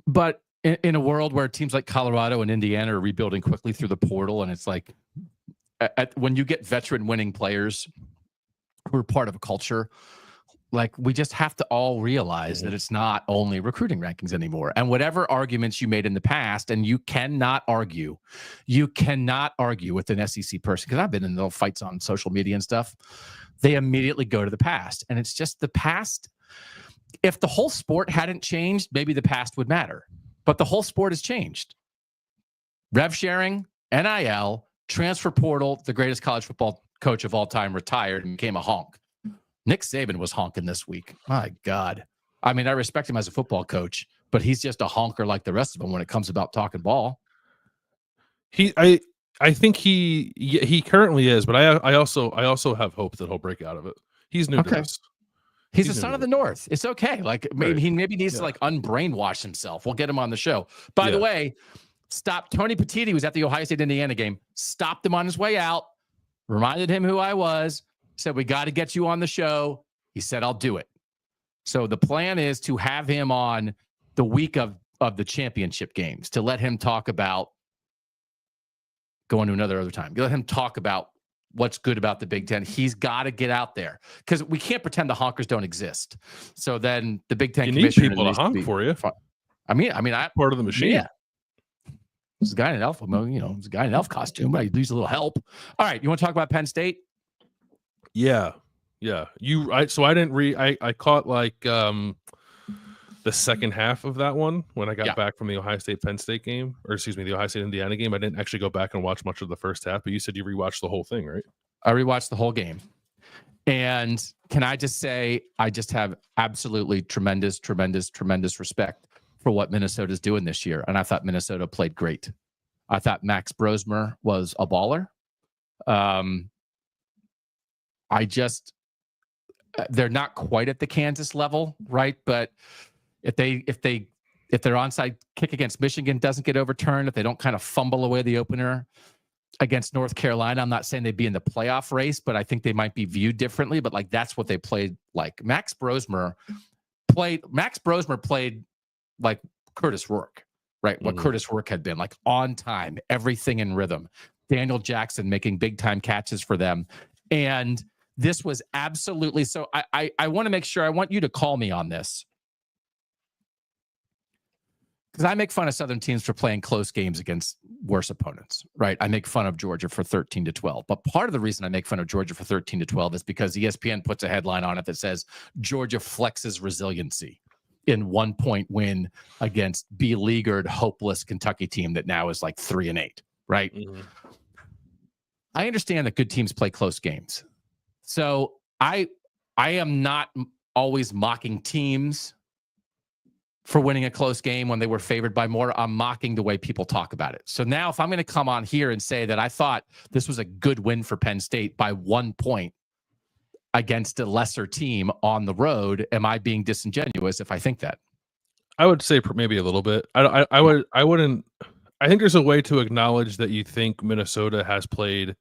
Speaker 1: But in a world where teams like Colorado and Indiana are rebuilding quickly through the portal, and it's like when you get veteran winning players who are part of a culture, like we just have to all realize that it's not only recruiting rankings anymore. And whatever arguments you made in the past, and you cannot argue with an SEC person, because I've been in little fights on social media and stuff. They immediately go to the past, and it's just the past. If the whole sport hadn't changed, maybe the past would matter. But the whole sport has changed. Rev sharing, NIL, transfer portal, the greatest college football coach of all time retired and became a honk. Nick Saban was honking this week. My God. I mean, I respect him as a football coach, but he's just a honker like the rest of them when it comes about talking ball.
Speaker 2: I think he currently is, but I also have hope that he'll break out of it. He's new to this.
Speaker 1: He's a son of the North. It's okay. Like maybe he needs to like unbrainwash himself. We'll get him on the show. By the way, stop Tony Petitti was at the Ohio State Indiana game. Stopped him on his way out. Reminded him who I was. Said we got to get you on the show. He said I'll do it. So the plan is to have him on the week of the championship games to let him talk about going to another time. Let him talk about what's good about the Big Ten. He's got to get out there because we can't pretend the honkers don't exist. So then the Big Ten
Speaker 2: commissioner need people to honk for you.
Speaker 1: I mean,
Speaker 2: part of the machine.
Speaker 1: Yeah. There's a guy in an elf, there's a guy in an elf costume. But he needs a little help. All right, you want to talk about Penn State?
Speaker 2: Yeah. So I didn't I caught like the second half of that one when I got back from the Ohio State Penn State game, or excuse me, the Ohio State Indiana game. I didn't actually go back and watch much of the first half, but you said you rewatched the whole thing, right?
Speaker 1: I rewatched the whole game. And can I just say, I just have absolutely tremendous respect for what Minnesota's doing this year. And I thought Minnesota played great. I thought Max Brosmer was a baller. They're not quite at the Kansas level, right? But if their onside kick against Michigan doesn't get overturned, if they don't kind of fumble away the opener against North Carolina, I'm not saying they'd be in the playoff race, but I think they might be viewed differently. But like that's what they played like. Max Brosmer played like Curtis Rourke, right? What Curtis Rourke had been like on time, everything in rhythm. Daniel Jackson making big time catches for them. And this was absolutely so. I want to make sure, I want you to call me on this. Because I make fun of Southern teams for playing close games against worse opponents, right? I make fun of Georgia for 13-12. But part of the reason I make fun of Georgia for 13-12 is because ESPN puts a headline on it that says Georgia flexes resiliency in 1-point win against beleaguered, hopeless Kentucky team that now is like 3-8, right? Mm-hmm. I understand that good teams play close games. So I am not always mocking teams for winning a close game when they were favored by more. I'm mocking the way people talk about it. So now if I'm going to come on here and say that I thought this was a good win for Penn State by 1 point, against a lesser team on the road. Am I being disingenuous if I think that?
Speaker 2: I would say maybe a little bit. I wouldn't. I think there's a way to acknowledge that you think Minnesota has played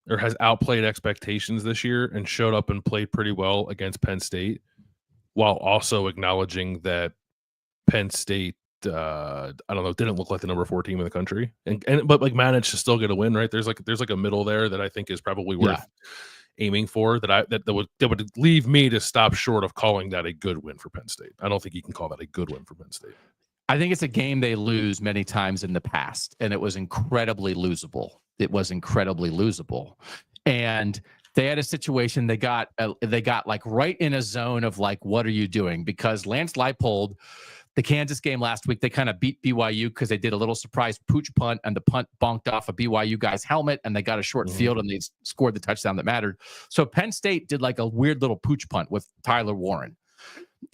Speaker 2: or has outplayed expectations this year and showed up and played pretty well against Penn State, while also acknowledging that Penn State, I don't know, didn't look like the number 4 team in the country, but like managed to still get a win. Right? There's like a middle there that I think is probably worth aiming for. That would leave me to stop short of calling that a good win for Penn State. I don't think you can call that a good win for Penn State.
Speaker 1: I think it's a game they lose many times in the past, and it was incredibly losable. And they had a situation, they got like right in a zone of like, what are you doing? Because Lance Leipold, the Kansas game last week, they kind of beat BYU because they did a little surprise pooch punt, and the punt bonked off a BYU guy's helmet, and they got a short field, and they scored the touchdown that mattered. So Penn State did like a weird little pooch punt with Tyler Warren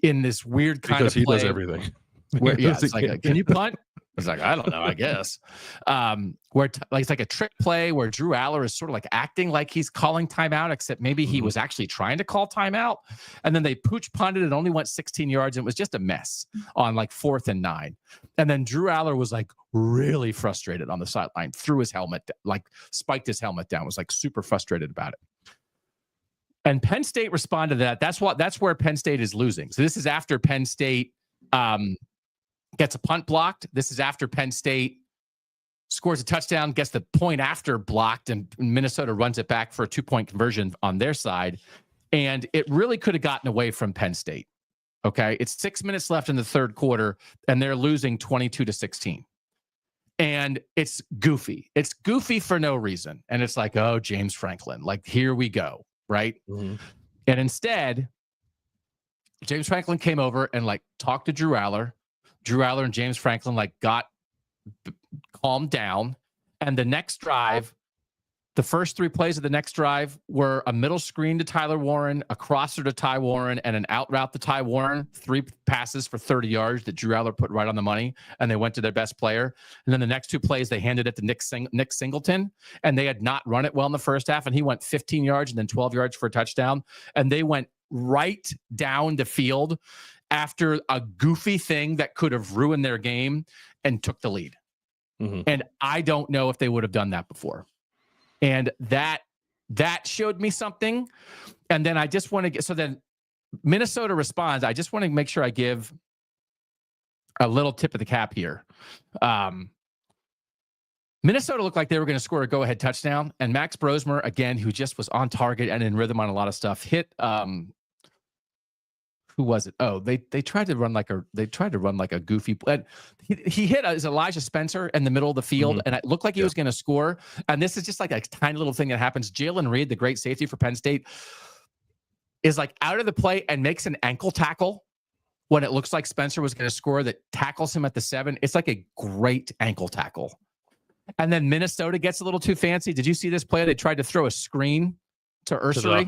Speaker 1: in this weird kind of play.
Speaker 2: Because he does everything.
Speaker 1: Where, yeah, it's like, can you punt? It's like, I don't know, I guess. Where it's like a trick play where Drew Aller is sort of like acting like he's calling timeout, except maybe he was actually trying to call timeout. And then they pooch punted and only went 16 yards. And it was just a mess on like 4th and 9. And then Drew Aller was like really frustrated on the sideline, threw his helmet, like spiked his helmet down, was like super frustrated about it. And Penn State responded to that. That's where Penn State is losing. So this is after Penn State gets a punt blocked. This is after Penn State scores a touchdown, gets the point after blocked, and Minnesota runs it back for a 2-point conversion on their side. And it really could have gotten away from Penn State. Okay. It's 6 minutes left in the third quarter, and they're losing 22-16. And it's goofy. It's goofy for no reason. And it's like, oh, James Franklin, like, here we go. Right. And instead, James Franklin came over and like talked to Drew Aller. Drew Aller and James Franklin like got calmed down. And the next drive, the first 3 plays of the next drive were a middle screen to Tyler Warren, a crosser to Ty Warren, and an out route to Ty Warren. 3 passes for 30 yards that Drew Aller put right on the money, and they went to their best player. And then the next 2 plays, they handed it to Nick Singleton, and they had not run it well in the first half, and he went 15 yards and then 12 yards for a touchdown. And they went right down the field after a goofy thing that could have ruined their game and took the lead. And I don't know if they would have done that before. And that showed me something. And then I just want to get, so then Minnesota responds. I just want to make sure I give a little tip of the cap here. Minnesota looked like they were going to score a go-ahead touchdown, and Max Brosmer, again, who just was on target and in rhythm on a lot of stuff, hit who was it? Oh, they tried to run like a goofy. He hit Elijah Spencer in the middle of the field, and it looked like he was going to score. And this is just like a tiny little thing that happens. Jalen Reed, the great safety for Penn State, is like out of the play and makes an ankle tackle when it looks like Spencer was going to score. That tackles him at the 7. It's like a great ankle tackle. And then Minnesota gets a little too fancy. Did you see this play? They tried to throw a screen to Ursary,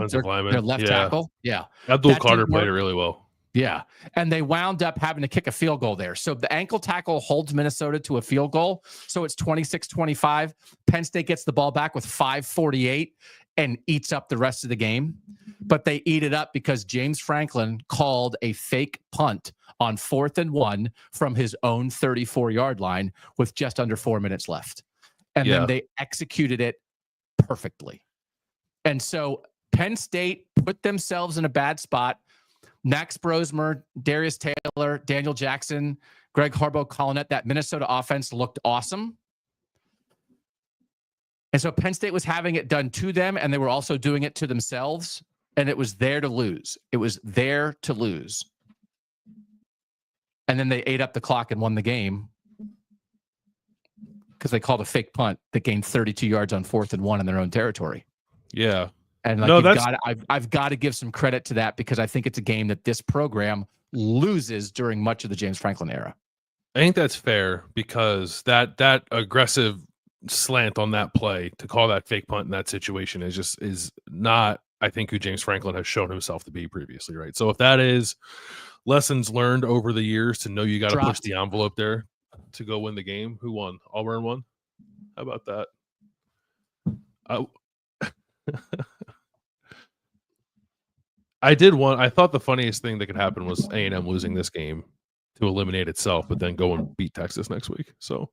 Speaker 1: their left tackle. Yeah.
Speaker 2: Abdul Carter played it really well.
Speaker 1: Yeah. And they wound up having to kick a field goal there. So the ankle tackle holds Minnesota to a field goal. So it's 26-25. Penn State gets the ball back with 5:48 and eats up the rest of the game. But they eat it up because James Franklin called a fake punt on 4th and 1 from his own 34-yard line with just under 4 minutes left. And then they executed it perfectly. And so Penn State put themselves in a bad spot. Max Brosmer, Darius Taylor, Daniel Jackson, Greg Harbaugh calling it. That Minnesota offense looked awesome. And so Penn State was having it done to them, and they were also doing it to themselves. And it was there to lose. It was there to lose. And then they ate up the clock and won the game because they called a fake punt that gained 32 yards on 4th and 1 in their own territory.
Speaker 2: Yeah.
Speaker 1: And like I've got to give some credit to that because I think it's a game that this program loses during much of the James Franklin era.
Speaker 2: I think that's fair because that aggressive slant on that play to call that fake punt in that situation is not, I think, who James Franklin has shown himself to be previously, right? So if that is lessons learned over the years to know you got to push the envelope there to go win the game, who won? Auburn won? How about that? I thought the funniest thing that could happen was A&M losing this game to eliminate itself, but then go and beat Texas next week. So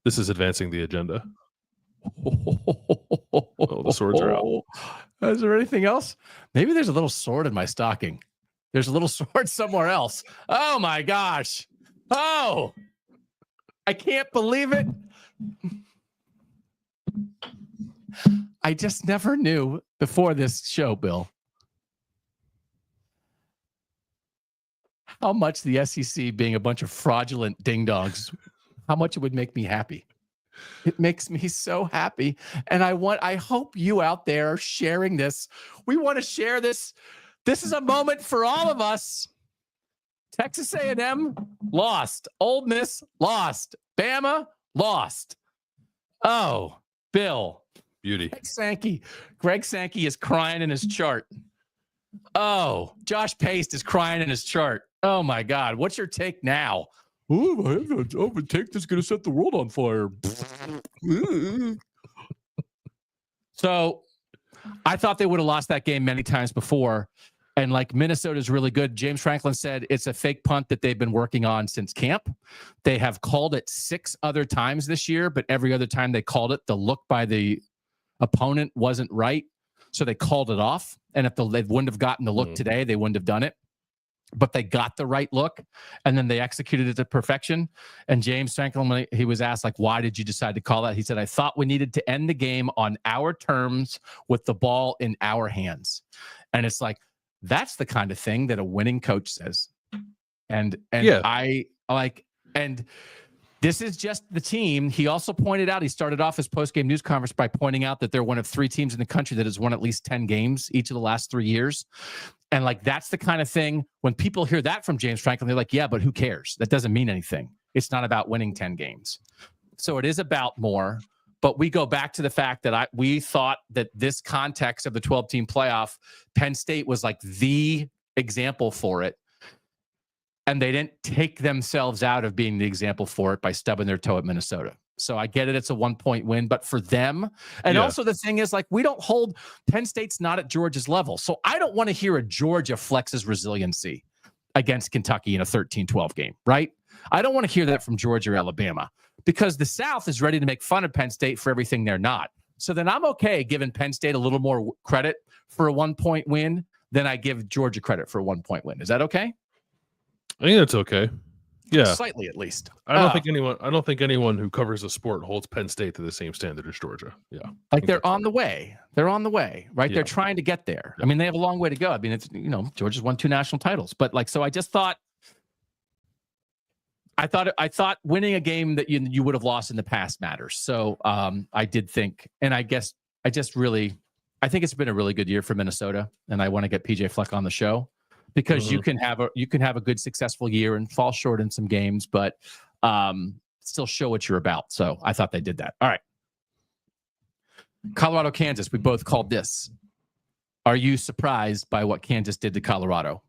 Speaker 2: this is advancing the agenda. Oh, the swords are out.
Speaker 1: Is there anything else? Maybe there's a little sword in my stocking. There's a little sword somewhere else. Oh my gosh. Oh, I can't believe it. I just never knew before this show, Bill, how much the SEC being a bunch of fraudulent ding-dongs, how much it would make me happy. It makes me so happy. And I hope you out there are sharing this. We want to share this. This is a moment for all of us. Texas A&M lost. Ole Miss lost. Bama lost. Oh, Bill.
Speaker 2: Beauty.
Speaker 1: Greg Sankey is crying in his chart. Oh, Josh Paste is crying in his chart. Oh my God. What's your take now? Oh, I have a take that's going to set the world on fire. So I thought they would have lost that game many times before. And like Minnesota's really good. James Franklin said it's a fake punt that they've been working on since camp. They have called it 6 other times this year, but every other time they called it, the look by the opponent wasn't right. So they called it off. And if they wouldn't have gotten the look today, they wouldn't have done it. But they got the right look, and then they executed it to perfection. And James Franklin, when he was asked, like, why did you decide to call that? He said, I thought we needed to end the game on our terms with the ball in our hands. And it's like, that's the kind of thing that a winning coach says. And yeah. I like, and this is just the team. He also pointed out, he started off his post-game news conference by pointing out that they're one of 3 teams in the country that has won at least 10 games each of the last 3 years. And like, that's the kind of thing when people hear that from James Franklin, they're like, yeah, but who cares? That doesn't mean anything. It's not about winning 10 games. So it is about more, but we go back to the fact that we thought that this context of the 12-team playoff, Penn State was like the example for it. And they didn't take themselves out of being the example for it by stubbing their toe at Minnesota. So I get it. It's a 1-point win, but for them, and also the thing is, like, we don't hold Penn State's not at Georgia's level. So I don't want to hear a Georgia flexes resiliency against Kentucky in a 13-12 game, right? I don't want to hear that from Georgia or Alabama because the South is ready to make fun of Penn State for everything they're not. So then I'm okay giving Penn State a little more credit for a 1-point win than I give Georgia credit for a 1-point win. Is that okay?
Speaker 2: I think that's okay. Yeah,
Speaker 1: slightly at least.
Speaker 2: I don't think anyone who covers the sport holds Penn State to the same standard as Georgia. Yeah,
Speaker 1: like they're on the way. They're on the way, right? Yeah. They're trying to get there. Yeah. I mean, they have a long way to go. I mean, it's Georgia's won 2 national titles, but like, so I thought winning a game that you would have lost in the past matters. So I did think, and I guess I think it's been a really good year for Minnesota, and I want to get PJ Fleck on the show. Because you can have a good successful year and fall short in some games, but still show what you're about. So I thought they did that. All right. Colorado, Kansas. We both called this. Are you surprised by what Kansas did to Colorado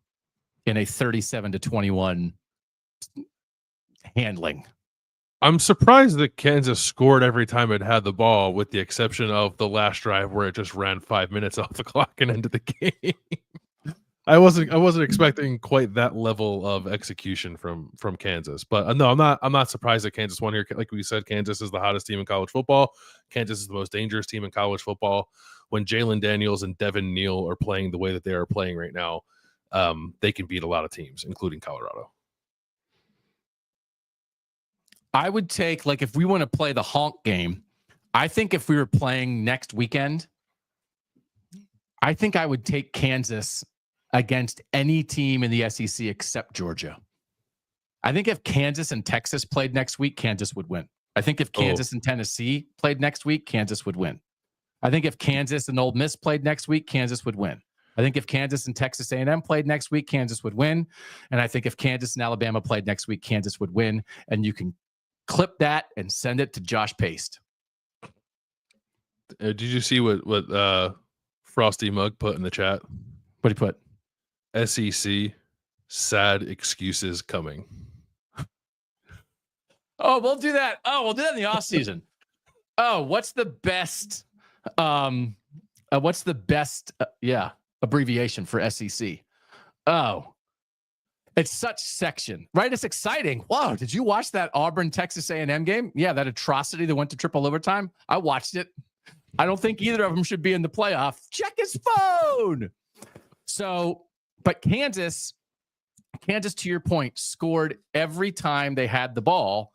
Speaker 1: in a 37-21 handling?
Speaker 2: I'm surprised that Kansas scored every time it had the ball, with the exception of the last drive where it just ran 5 minutes off the clock and ended the game. I wasn't expecting quite that level of execution from Kansas, but no, I'm not surprised that Kansas won here. Like we said, Kansas is the hottest team in college football. Kansas is the most dangerous team in college football. When Jalen Daniels and Devin Neal are playing the way that they are playing right now, they can beat a lot of teams, including Colorado.
Speaker 1: I would take, like, if we want to play the honk game, I think if we were playing next weekend, I think I would take Kansas against any team in the SEC except Georgia. I think if Kansas and Texas played next week, Kansas would win. I think if Kansas and Tennessee played next week, Kansas would win. I think if Kansas and Ole Miss played next week, Kansas would win. I think if Kansas and Texas A&M played next week, Kansas would win. And I think if Kansas and Alabama played next week, Kansas would win. And you can clip that and send it to Josh Paste.
Speaker 2: Did you see what Frosty Mug put in the chat?
Speaker 1: What did he put?
Speaker 2: SEC, sad excuses coming.
Speaker 1: Oh, we'll do that. Oh, we'll do that in the off season. Oh, what's the best? Yeah, abbreviation for SEC. Oh, it's such section, right? It's exciting. Wow. Did you watch that Auburn Texas A&M game? Yeah. That atrocity that went to triple overtime. I watched it. I don't think either of them should be in the playoff. Check his phone. So, but Kansas, to your point, scored every time they had the ball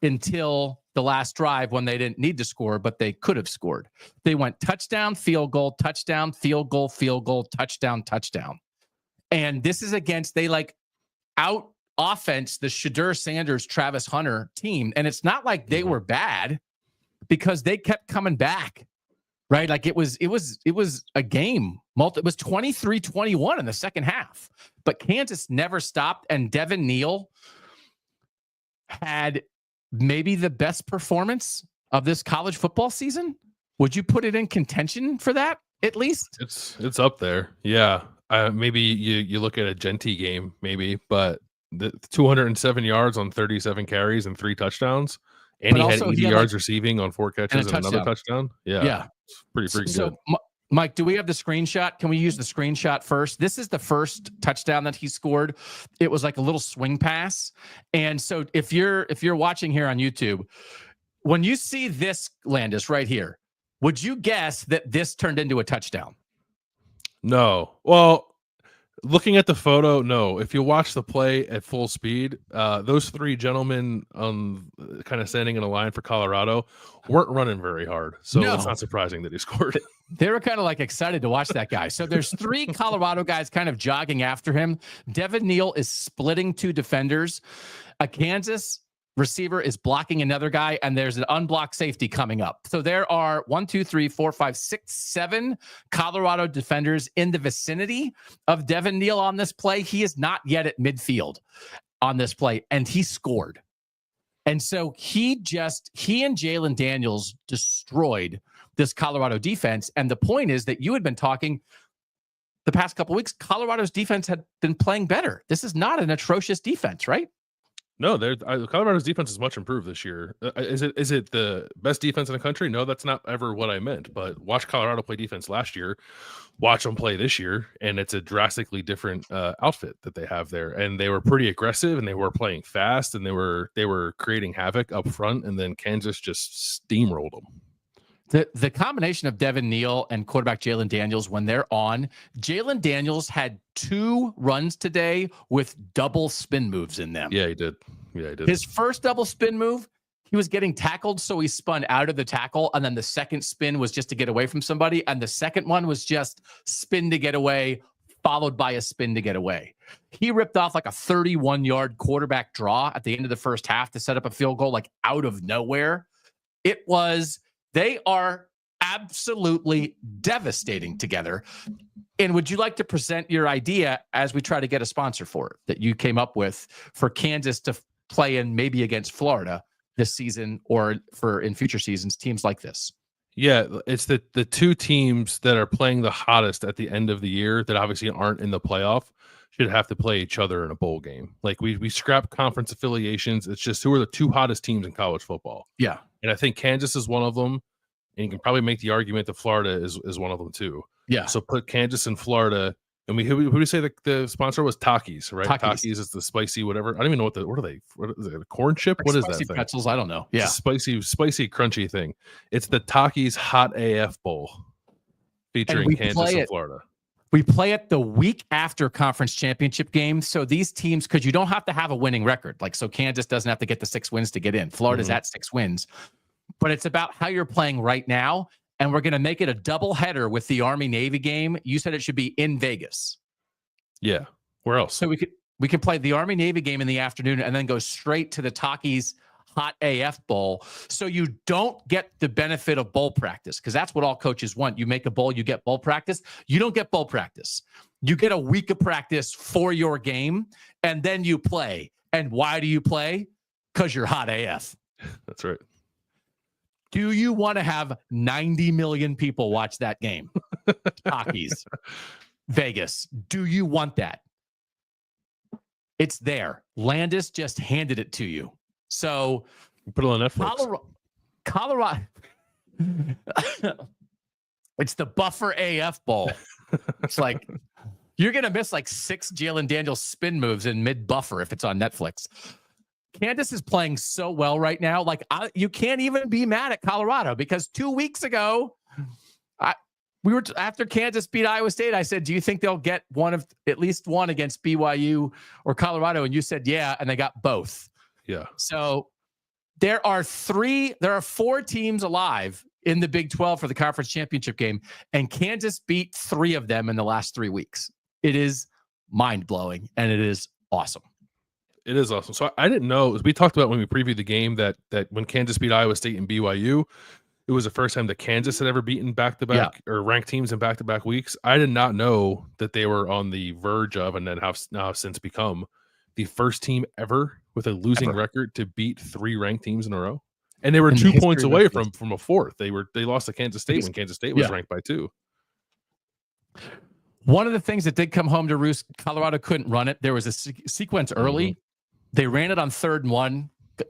Speaker 1: until the last drive when they didn't need to score, but they could have scored. They went touchdown, field goal, touchdown, field goal, touchdown, touchdown. And this is against, they like out offense the Shadur Sanders, Travis Hunter team. And it's not like they were bad because they kept coming back, right? Like it was a game. It was 23-21 in the second half, but Kansas never stopped. And Devin Neal had maybe the best performance of this college football season. Would you put it in contention for that at least?
Speaker 2: It's up there. Yeah. Maybe you look at a Genty game, maybe, but the 207 yards on 37 carries and 3 touchdowns. And he had 80 yards receiving on 4 catches and another touchdown. Yeah. It's pretty freaking good.
Speaker 1: Mike, do we have the screenshot? Can we use the screenshot first? This is the first touchdown that he scored. It was like a little swing pass. And so if you're watching here on YouTube, when you see this, Landis, right here, would you guess that this turned into a touchdown?
Speaker 2: No. Well, looking at the photo, no. If you watch the play at full speed, those 3 gentlemen kind of standing in a line for Colorado weren't running very hard. So it's not surprising that he scored.
Speaker 1: They were kind of like excited to watch that guy. So there's 3 Colorado guys kind of jogging after him. Devin Neal is splitting 2 defenders. A Kansas receiver is blocking another guy, and there's an unblocked safety coming up. So there are 1, 2, 3, 4, 5, 6, 7 Colorado defenders in the vicinity of Devin Neal on this play. He is not yet at midfield on this play, and he scored. And so he and Jalen Daniels destroyed this Colorado defense. And the point is that you had been talking the past couple of weeks, Colorado's defense had been playing better. This is not an atrocious defense, right?
Speaker 2: No, Colorado's defense is much improved this year. Is it the best defense in the country? No, that's not ever what I meant. But watch Colorado play defense last year, watch them play this year, and it's a drastically different outfit that they have there. And they were pretty aggressive, and they were playing fast, and they were creating havoc up front. And then Kansas just steamrolled them.
Speaker 1: The combination of Devin Neal and quarterback Jalen Daniels, when they're on, Jalen Daniels had 2 runs today with double spin moves in them.
Speaker 2: Yeah, he did.
Speaker 1: His first double spin move, he was getting tackled, so he spun out of the tackle, and then the second spin was just to get away from somebody, and the second one was just spin to get away, followed by a spin to get away. He ripped off like a 31-yard quarterback draw at the end of the first half to set up a field goal, like out of nowhere. They are absolutely devastating together. And would you like to present your idea as we try to get a sponsor for it that you came up with for Kansas to play in maybe against Florida this season or in future seasons, teams like this?
Speaker 2: Yeah, it's the 2 teams that are playing the hottest at the end of the year that obviously aren't in the playoff should have to play each other in a bowl game. Like we scrap conference affiliations. It's just who are the 2 hottest teams in college football.
Speaker 1: Yeah.
Speaker 2: And I think Kansas is one of them. And you can probably make the argument that Florida is one of them too.
Speaker 1: Yeah.
Speaker 2: So put Kansas and Florida. And who do we say the sponsor was? Takis, right?
Speaker 1: Takis
Speaker 2: is the spicy whatever. I don't even know what are they? What is it? A corn chip?
Speaker 1: Like
Speaker 2: what is that
Speaker 1: spicy
Speaker 2: thing?
Speaker 1: Pretzels? I don't know. Yeah.
Speaker 2: Spicy, crunchy thing. It's the Takis Hot AF Bowl featuring Kansas and Florida.
Speaker 1: We play it the week after conference championship game. So these teams, because you don't have to have a winning record. Like, so Kansas doesn't have to get the 6 wins to get in. Florida's at 6 wins. But it's about how you're playing right now. And we're going to make it a double header with the Army-Navy game. You said it should be in Vegas.
Speaker 2: Yeah. Where else?
Speaker 1: So we could play the Army-Navy game in the afternoon and then go straight to the Takis Hot AF Bowl. So you don't get the benefit of bowl practice, because that's what all coaches want. You make a bowl, you get bowl practice. You don't get bowl practice. You get a week of practice for your game, and then you play. And why do you play? Because you're hot AF.
Speaker 2: That's right.
Speaker 1: Do you want to have 90 million people watch that game? Takis, Vegas. Do you want that? It's there. Landis just handed it to you. So
Speaker 2: put it on Netflix.
Speaker 1: Colorado. It's the Buffer AF Bowl. It's like you're going to miss like 6 Jalen Daniels spin moves in mid-buffer if it's on Netflix. Kansas is playing so well right now. Like you can't even be mad at Colorado because 2 weeks ago, we were after Kansas beat Iowa State. I said, do you think they'll get at least one against BYU or Colorado? And you said, yeah. And they got both.
Speaker 2: Yeah.
Speaker 1: So there are 4 teams alive in the Big 12 for the conference championship game. And Kansas beat 3 of them in the last 3 weeks. It is mind blowing and it is awesome.
Speaker 2: It is awesome. So I didn't know, as we talked about when we previewed the game, that when Kansas beat Iowa State and BYU, it was the first time that Kansas had ever beaten back-to-back or ranked teams in back-to-back weeks. I did not know that they were on the verge of, and then have now since become the first team ever with a losing record to beat 3 ranked teams in a row. And they were 2 points away from a fourth. They lost to Kansas State when Kansas State was ranked by 2.
Speaker 1: One of the things that did come home to roost, Colorado couldn't run it. There was a sequence early. They ran it on 3rd and 1.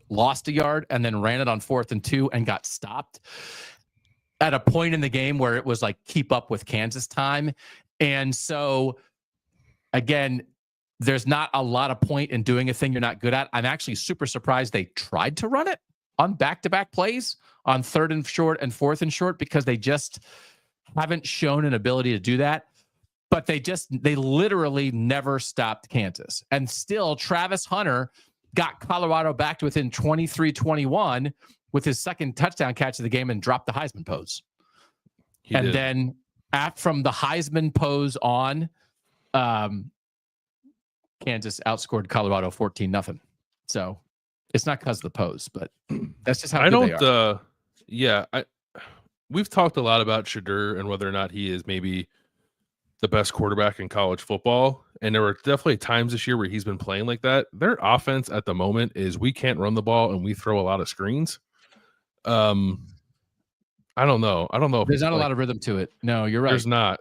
Speaker 1: Lost a yard, and then ran it on 4th and 2 and got stopped at a point in the game where it was like keep up with Kansas time. And so again, there's not a lot of point in doing a thing you're not good at. I'm actually super surprised they tried to run it on back-to-back plays on 3rd and short and 4th and short because they just haven't shown an ability to do that. But they literally never stopped Kansas. And still Travis Hunter got Colorado back to within 23-21 with his second touchdown catch of the game and dropped the Heisman pose. Then from the Heisman pose on, Kansas outscored Colorado 14-0. So it's not because of the pose, but that's just how good they are.
Speaker 2: We've talked a lot about Shadur and whether or not he is maybe the best quarterback in college football. And there were definitely times this year where he's been playing like that. Their offense at the moment is we can't run the ball and we throw a lot of screens. I don't know.
Speaker 1: There's not a lot of rhythm to it. No, you're right.
Speaker 2: There's not.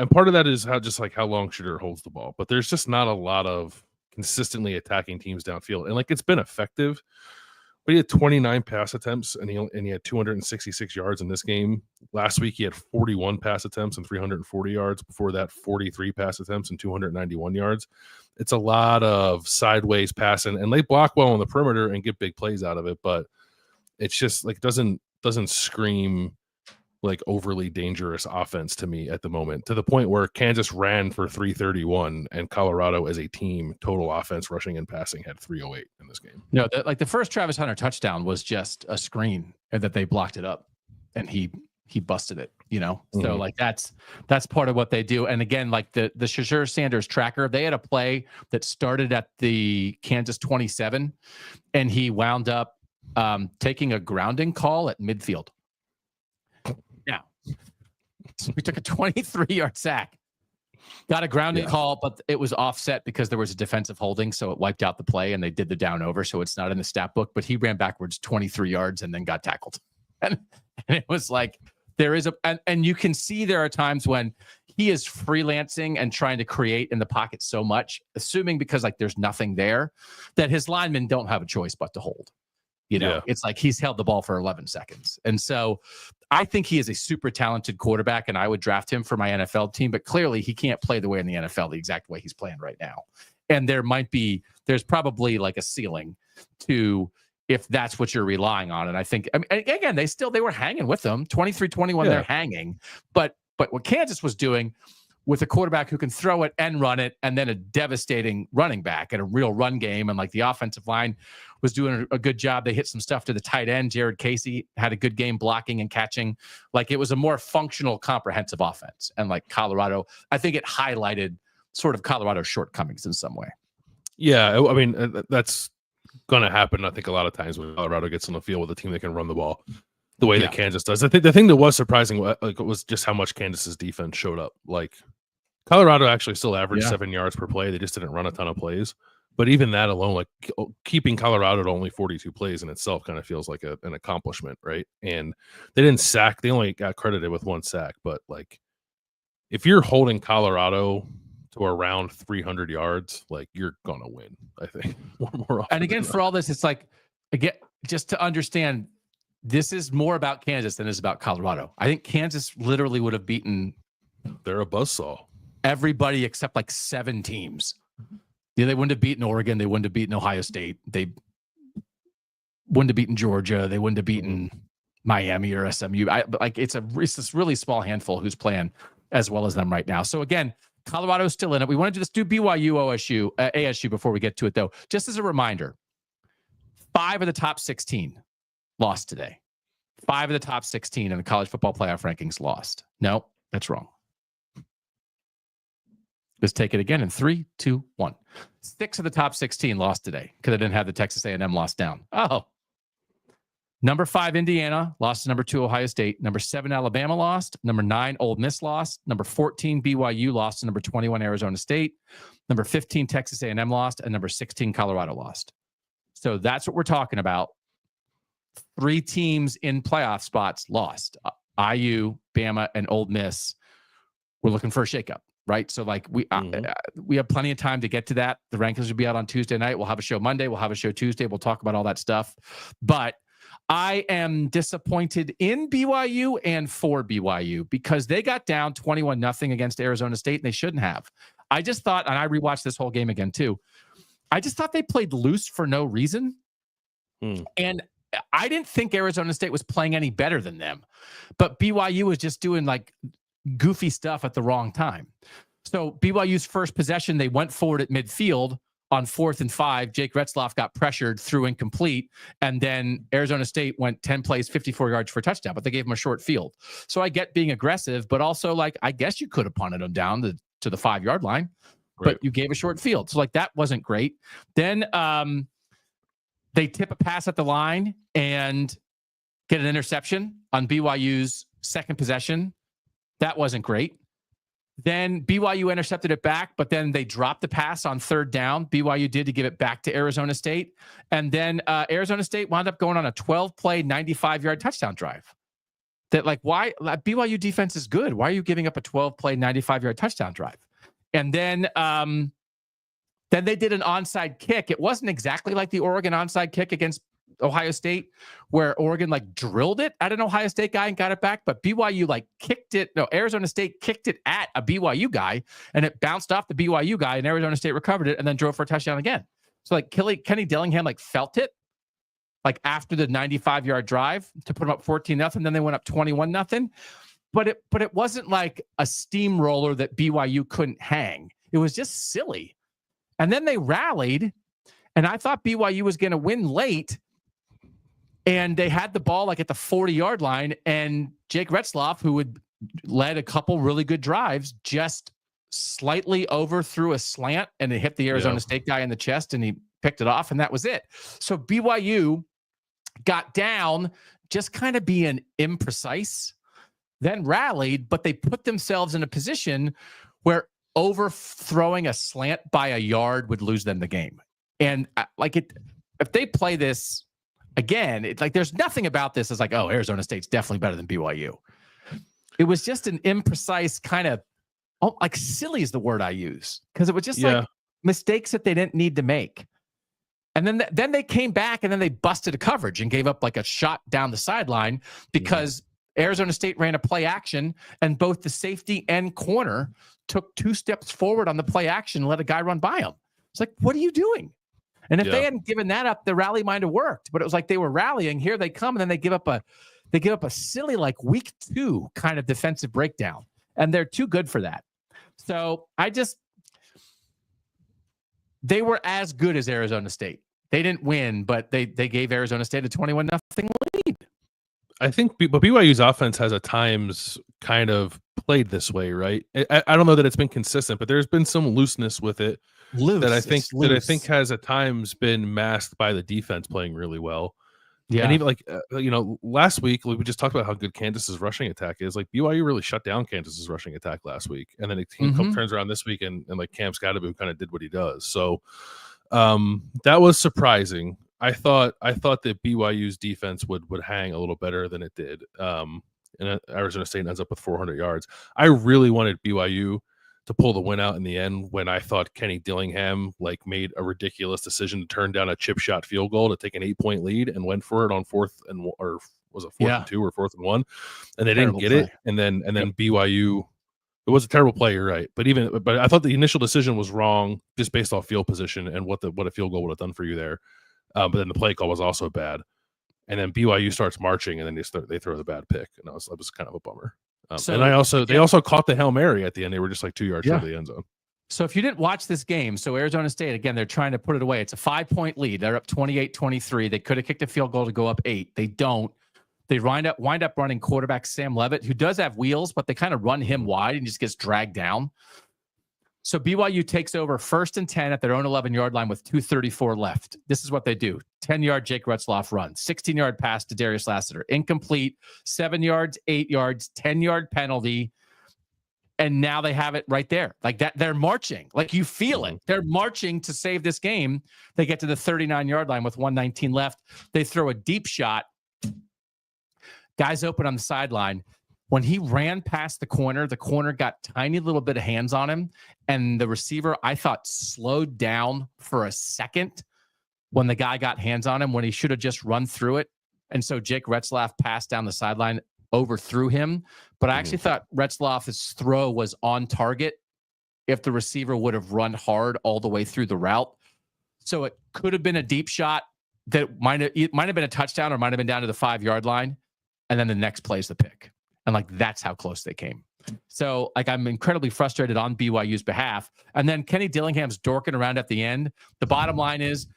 Speaker 2: And part of that is how long Shadur holds the ball, but there's just not a lot of consistently attacking teams downfield. And like, it's been effective, but he had 29 pass attempts and he had 266 yards in this game. Last week, he had 41 pass attempts and 340 yards. Before that, 43 pass attempts and 291 yards. It's a lot of sideways passing, and they block well on the perimeter and get big plays out of it. But it's just like doesn't scream like overly dangerous offense to me at the moment, to the point where Kansas ran for 331 and Colorado as a team, total offense rushing and passing, had 308 in this game.
Speaker 1: No, the first Travis Hunter touchdown was just a screen and that they blocked it up and he busted it, So like that's part of what they do. And again, like the Shadur Sanders tracker, they had a play that started at the Kansas 27 and he wound up taking a grounding call at midfield. So we took a 23-yard sack, got a grounding call, but it was offset because there was a defensive holding, so it wiped out the play, and they did the down over, so it's not in the stat book. But he ran backwards 23 yards and then got tackled, and it was like there is and you can see there are times when he is freelancing and trying to create in the pocket so much, assuming because like there's nothing there, that his linemen don't have a choice but to hold. It's like he's held the ball for 11 seconds. And so I think he is a super talented quarterback, and I would draft him for my NFL team. But clearly he can't play the way in the NFL the exact way he's playing right now. And there's probably like a ceiling to if that's what you're relying on. And I think, again, they were hanging with them 23-21. They're hanging. But what Kansas was doing with a quarterback who can throw it and run it, and then a devastating running back and a real run game. And like the offensive line was doing a good job. They hit some stuff to the tight end. Jared Casey had a good game blocking and catching. Like it was a more functional, comprehensive offense. And like Colorado, I think it highlighted sort of Colorado's shortcomings in some way.
Speaker 2: Yeah. I mean, that's going to happen. I think a lot of times when Colorado gets on the field with a team that can run the ball the way that Kansas does. I think the thing that was surprising was just how much Kansas's defense showed up. Like Colorado actually still averaged 7 yards per play. They just didn't run a ton of plays. But even that alone, like keeping Colorado to only 42 plays in itself kind of feels like an accomplishment, right? And they didn't sack. They only got credited with 1 sack. But like if you're holding Colorado to around 300 yards, like you're going to win, I think. More often
Speaker 1: and again, for all this, it's like, again, just to understand, this is more about Kansas than it is about Colorado. I think Kansas literally would have beaten.
Speaker 2: They're a buzzsaw.
Speaker 1: Everybody except like 7 teams. Yeah, they wouldn't have beaten Oregon. They wouldn't have beaten Ohio State. They wouldn't have beaten Georgia. They wouldn't have beaten Miami or SMU. It's this really small handful who's playing as well as them right now. So again, Colorado's still in it. We want to just do BYU, OSU, ASU before we get to it, though. Just as a reminder, 5 of the top 16 lost today. 5 of the top 16 in the college football playoff rankings lost. No, that's wrong. Let's take it again in 3, 2, 1. 6 of the top 16 lost today because they didn't have the Texas A&M loss down. Oh. Number 5, Indiana, lost to number 2, Ohio State. Number 7, Alabama lost. Number 9, Ole Miss lost. Number 14, BYU lost to number 21, Arizona State. Number 15, Texas A&M lost. And number 16, Colorado lost. So that's what we're talking about. 3 teams in playoff spots lost. IU, Bama, and Ole Miss. We're looking for a shakeup, right? So like we have plenty of time to get to that. The rankings will be out on Tuesday night. We'll have a show Monday. We'll have a show Tuesday. We'll talk about all that stuff. But I am disappointed in BYU and for BYU because they got down 21-0 against Arizona State and they shouldn't have. I just thought, and I rewatched this whole game again too, I just thought they played loose for no reason. And I didn't think Arizona State was playing any better than them, but BYU was just doing like goofy stuff at the wrong time. So BYU's first possession, they went forward at midfield on 4th and 5. Jake Retzloff got pressured, threw incomplete, and then Arizona State went 10 plays, 54 yards for a touchdown, but they gave him a short field. So I get being aggressive, but also like I guess you could have punted them down to the 5-yard line, right, but you gave a short field. So like that wasn't great. Then they tip a pass at the line and get an interception on BYU's second possession. That wasn't great. Then BYU intercepted it back, but then they dropped the pass on 3rd down. BYU did to give it back to Arizona State. And then Arizona State wound up going on a 12-play, 95-yard touchdown drive. That like, why? BYU defense is good. Why are you giving up a 12-play, 95-yard touchdown drive? And then they did an onside kick. It wasn't exactly like the Oregon onside kick against Ohio State, where Oregon like drilled it at an Ohio State guy and got it back, but BYU like kicked it. No, Arizona State kicked it at a BYU guy and it bounced off the BYU guy and Arizona State recovered it and then drove for a touchdown again. So like Kenny Dillingham like felt it like after the 95-yard drive to put them up 14-0. Then they went up 21-0. But it wasn't like a steamroller that BYU couldn't hang. It was just silly. And then they rallied and I thought BYU was going to win late. And they had the ball like at the 40-yard line, and Jake Retzloff, who had led a couple really good drives, just slightly overthrew a slant, and it hit the Arizona State guy in the chest, and he picked it off, and that was it. So BYU got down, just kind of being imprecise, then rallied, but they put themselves in a position where overthrowing a slant by a yard would lose them the game. And if they play this again, it's like there's nothing about this as like, oh, Arizona State's definitely better than BYU. It was just an imprecise kind of, like silly is the word I use, because it was just like mistakes that they didn't need to make. And then they came back and then they busted a coverage and gave up like a shot down the sideline because Arizona State ran a play action and both the safety and corner took 2 steps forward on the play action and let a guy run by them. It's like, what are you doing? And if they hadn't given that up, the rally might have worked. But it was like they were rallying. Here they come, and then they give up a silly like week 2 kind of defensive breakdown, and they're too good for that. So they were as good as Arizona State. They didn't win, but they gave Arizona State a 21-0 lead.
Speaker 2: I think, but BYU's offense has at times kind of played this way, right? I don't know that it's been consistent, but there's been some looseness with it. That I think has at times been masked by the defense playing really well. Yeah. And even like, last week, we just talked about how good Kansas's rushing attack is. Like BYU really shut down Kansas's rushing attack last week. And then it turns around this week and like Cam Scottaboo kind of did what he does. So that was surprising. I thought that BYU's defense would hang a little better than it did. And Arizona State ends up with 400 yards. I really wanted BYU to pull the win out in the end when I thought Kenny Dillingham like made a ridiculous decision to turn down a chip shot field goal to take an 8-point lead and went for it on 4th was a 4th and 2 or 4th and 1, and they
Speaker 1: Terrible
Speaker 2: didn't get
Speaker 1: play.
Speaker 2: it. And then BYU, it was a terrible play, you're right. But I thought the initial decision was wrong just based off field position and what a field goal would have done for you there. But then the play call was also bad. And then BYU starts marching, and then they throw the bad pick, and that was kind of a bummer. They also caught the Hail Mary at the end. They were just like 2 yards out of the end zone.
Speaker 1: So if you didn't watch this game, so Arizona State, again, they're trying to put it away. It's a 5-point lead. They're up 28-23. They could have kicked a field goal to go up 8. They don't. They wind up running quarterback Sam Levitt, who does have wheels, but they kind of run him wide and just gets dragged down. So BYU takes over 1st and 10 at their own 11-yard line with 2:34 left. This is what they do. 10-yard Jake Retzloff run. 16-yard pass to Darius Lassiter. Incomplete. 7 yards, 8 yards, 10-yard penalty. And now they have it right there. Like that, they're marching. Like you feel it. They're marching to save this game. They get to the 39-yard line with 1:19 left. They throw a deep shot. Guys open on the sideline. When he ran past the corner got tiny little bit of hands on him. And the receiver, I thought, slowed down for a second when the guy got hands on him, when he should have just run through it. And so Jake Retzloff passed down the sideline, overthrew him. But I actually thought Retzloff's throw was on target if the receiver would have run hard all the way through the route. So it could have been a deep shot that might have been a touchdown or might have been down to the 5-yard line. And then the next play is the pick. And like, that's how close they came. So like, I'm incredibly frustrated on BYU's behalf. And then Kenny Dillingham's dorking around at the end. The bottom line is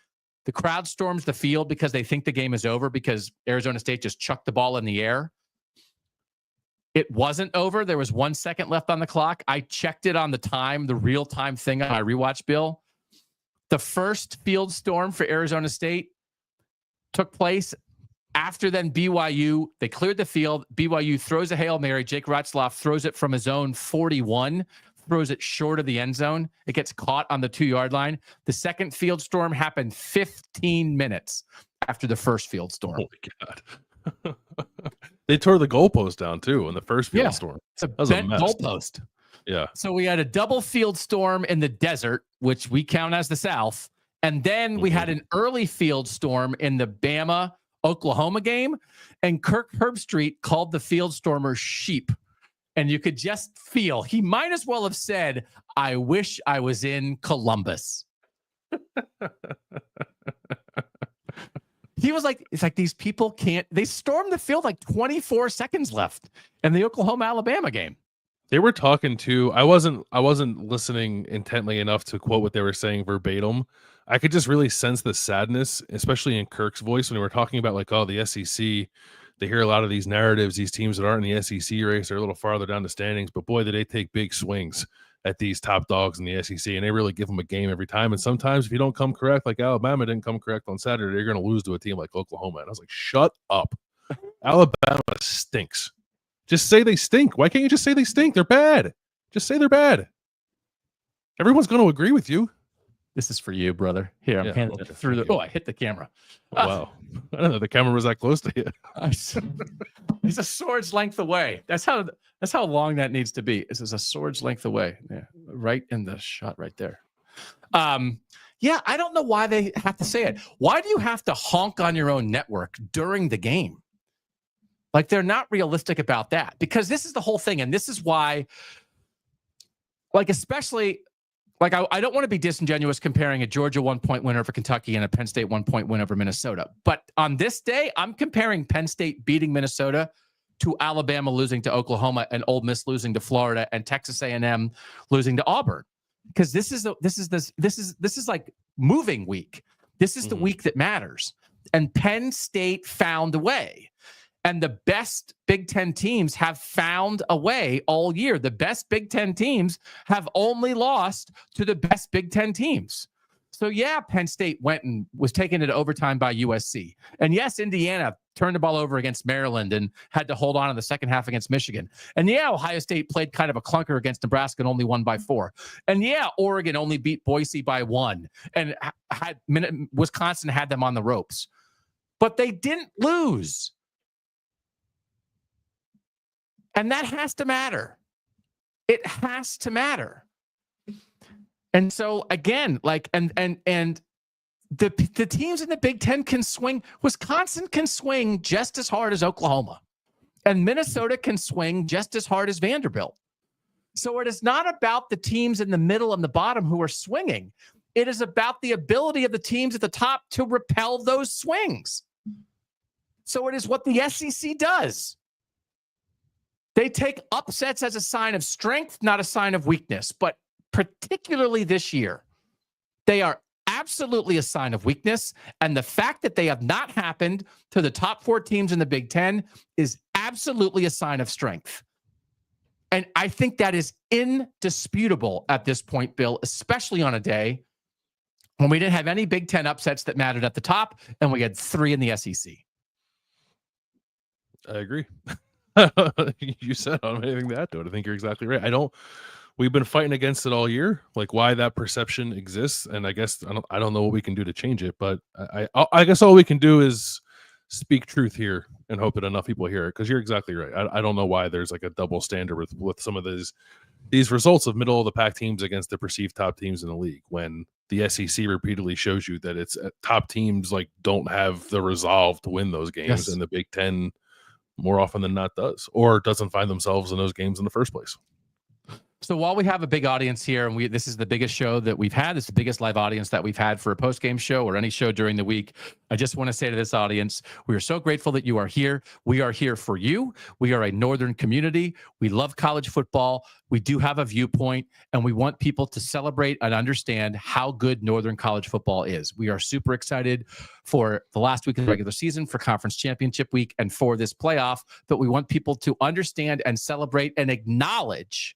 Speaker 1: the crowd storms the field because they think the game is over because Arizona State just chucked the ball in the air. It wasn't over. There was 1 second left on the clock. I checked it on the real-time thing on my rewatch, Bill. The first field storm for Arizona State took place after then BYU. They cleared the field. BYU throws a Hail Mary. Jake Retzloff throws it from his own 41, throws it short of the end zone. It gets caught on the 2-yard line. The second field storm happened 15 minutes after the first field storm.
Speaker 2: Oh, my God. They tore the goalpost down too in the first field storm.
Speaker 1: It's a bent goalpost.
Speaker 2: Yeah.
Speaker 1: So we had a double field storm in the desert, which we count as the South. And then we had an early field storm in the Bama-Oklahoma game. And Kirk Herbstreit called the field stormers sheep. And you could just feel, he might as well have said, I wish I was in Columbus. He was like, it's like these people they stormed the field like 24 seconds left in the Oklahoma-Alabama game.
Speaker 2: They were talking to, I wasn't listening intently enough to quote what they were saying verbatim. I could just really sense the sadness, especially in Kirk's voice when they were talking about like, oh, the SEC, they hear a lot of these narratives, these teams that aren't in the SEC race are a little farther down the standings, but boy, did they take big swings at these top dogs in the SEC, and they really give them a game every time. And sometimes if you don't come correct, like Alabama didn't come correct on Saturday, you're going to lose to a team like Oklahoma. And I was like, shut up. Alabama stinks. Just say they stink. Why can't you just say they stink? They're bad. Just say they're bad. Everyone's going to agree with you.
Speaker 1: This is for you, brother. Here, I'm handing it through the. Oh, I hit the camera.
Speaker 2: Oh, wow. I don't know. The camera was that close to you.
Speaker 1: It's a sword's length away. That's how long that needs to be. This is a sword's length away. Yeah, right in the shot right there. Yeah, I don't know why they have to say it. Why do you have to honk on your own network during the game? Like, they're not realistic about that, because this is the whole thing. And this is why, like, especially, like, I don't want to be disingenuous comparing a Georgia 1-point win over Kentucky and a Penn State 1-point win over Minnesota. But on this day, I'm comparing Penn State beating Minnesota to Alabama losing to Oklahoma and Ole Miss losing to Florida and Texas A&M losing to Auburn. Because this is like moving week. This is the week that matters. And Penn State found a way. And the best Big Ten teams have found a way all year. The best Big Ten teams have only lost to the best Big Ten teams. So, yeah, Penn State went and was taken into overtime by USC. And, yes, Indiana turned the ball over against Maryland and had to hold on in the second half against Michigan. And, yeah, Ohio State played kind of a clunker against Nebraska and only won by 4. And, yeah, Oregon only beat Boise by 1. And Wisconsin had them on the ropes. But they didn't lose. And that has to matter. It has to matter. And so again, like, and the teams in the Big Ten can swing. Wisconsin can swing just as hard as Oklahoma, and Minnesota can swing just as hard as Vanderbilt. So it is not about the teams in the middle and the bottom who are swinging. It is about the ability of the teams at the top to repel those swings. So it is what the SEC does. They take upsets as a sign of strength, not a sign of weakness. But particularly this year, they are absolutely a sign of weakness. And the fact that they have not happened to the top 4 teams in the Big Ten is absolutely a sign of strength. And I think that is indisputable at this point, Bill, especially on a day when we didn't have any Big Ten upsets that mattered at the top, and we had 3 in the SEC.
Speaker 2: I agree. You said I don't have anything to add to it. I think you're exactly right. We've been fighting against it all year, like why that perception exists. And I guess I don't know what we can do to change it, but I guess all we can do is speak truth here and hope that enough people hear it. Cause you're exactly right. I don't know why there's like a double standard with some of these results of middle of the pack teams against the perceived top teams in the league, when the SEC repeatedly shows you that it's top teams like don't have the resolve to win those games. Yes. And the Big Ten more often than not does, or doesn't find themselves in those games in the first place.
Speaker 1: So while we have a big audience here, and this is the biggest show that we've had, this is the biggest live audience that we've had for a post-game show or any show during the week, I just want to say to this audience, we are so grateful that you are here. We are here for you. We are a Northern community. We love college football. We do have a viewpoint, and we want people to celebrate and understand how good Northern college football is. We are super excited for the last week of the regular season, for conference championship week, and for this playoff, but we want people to understand and celebrate and acknowledge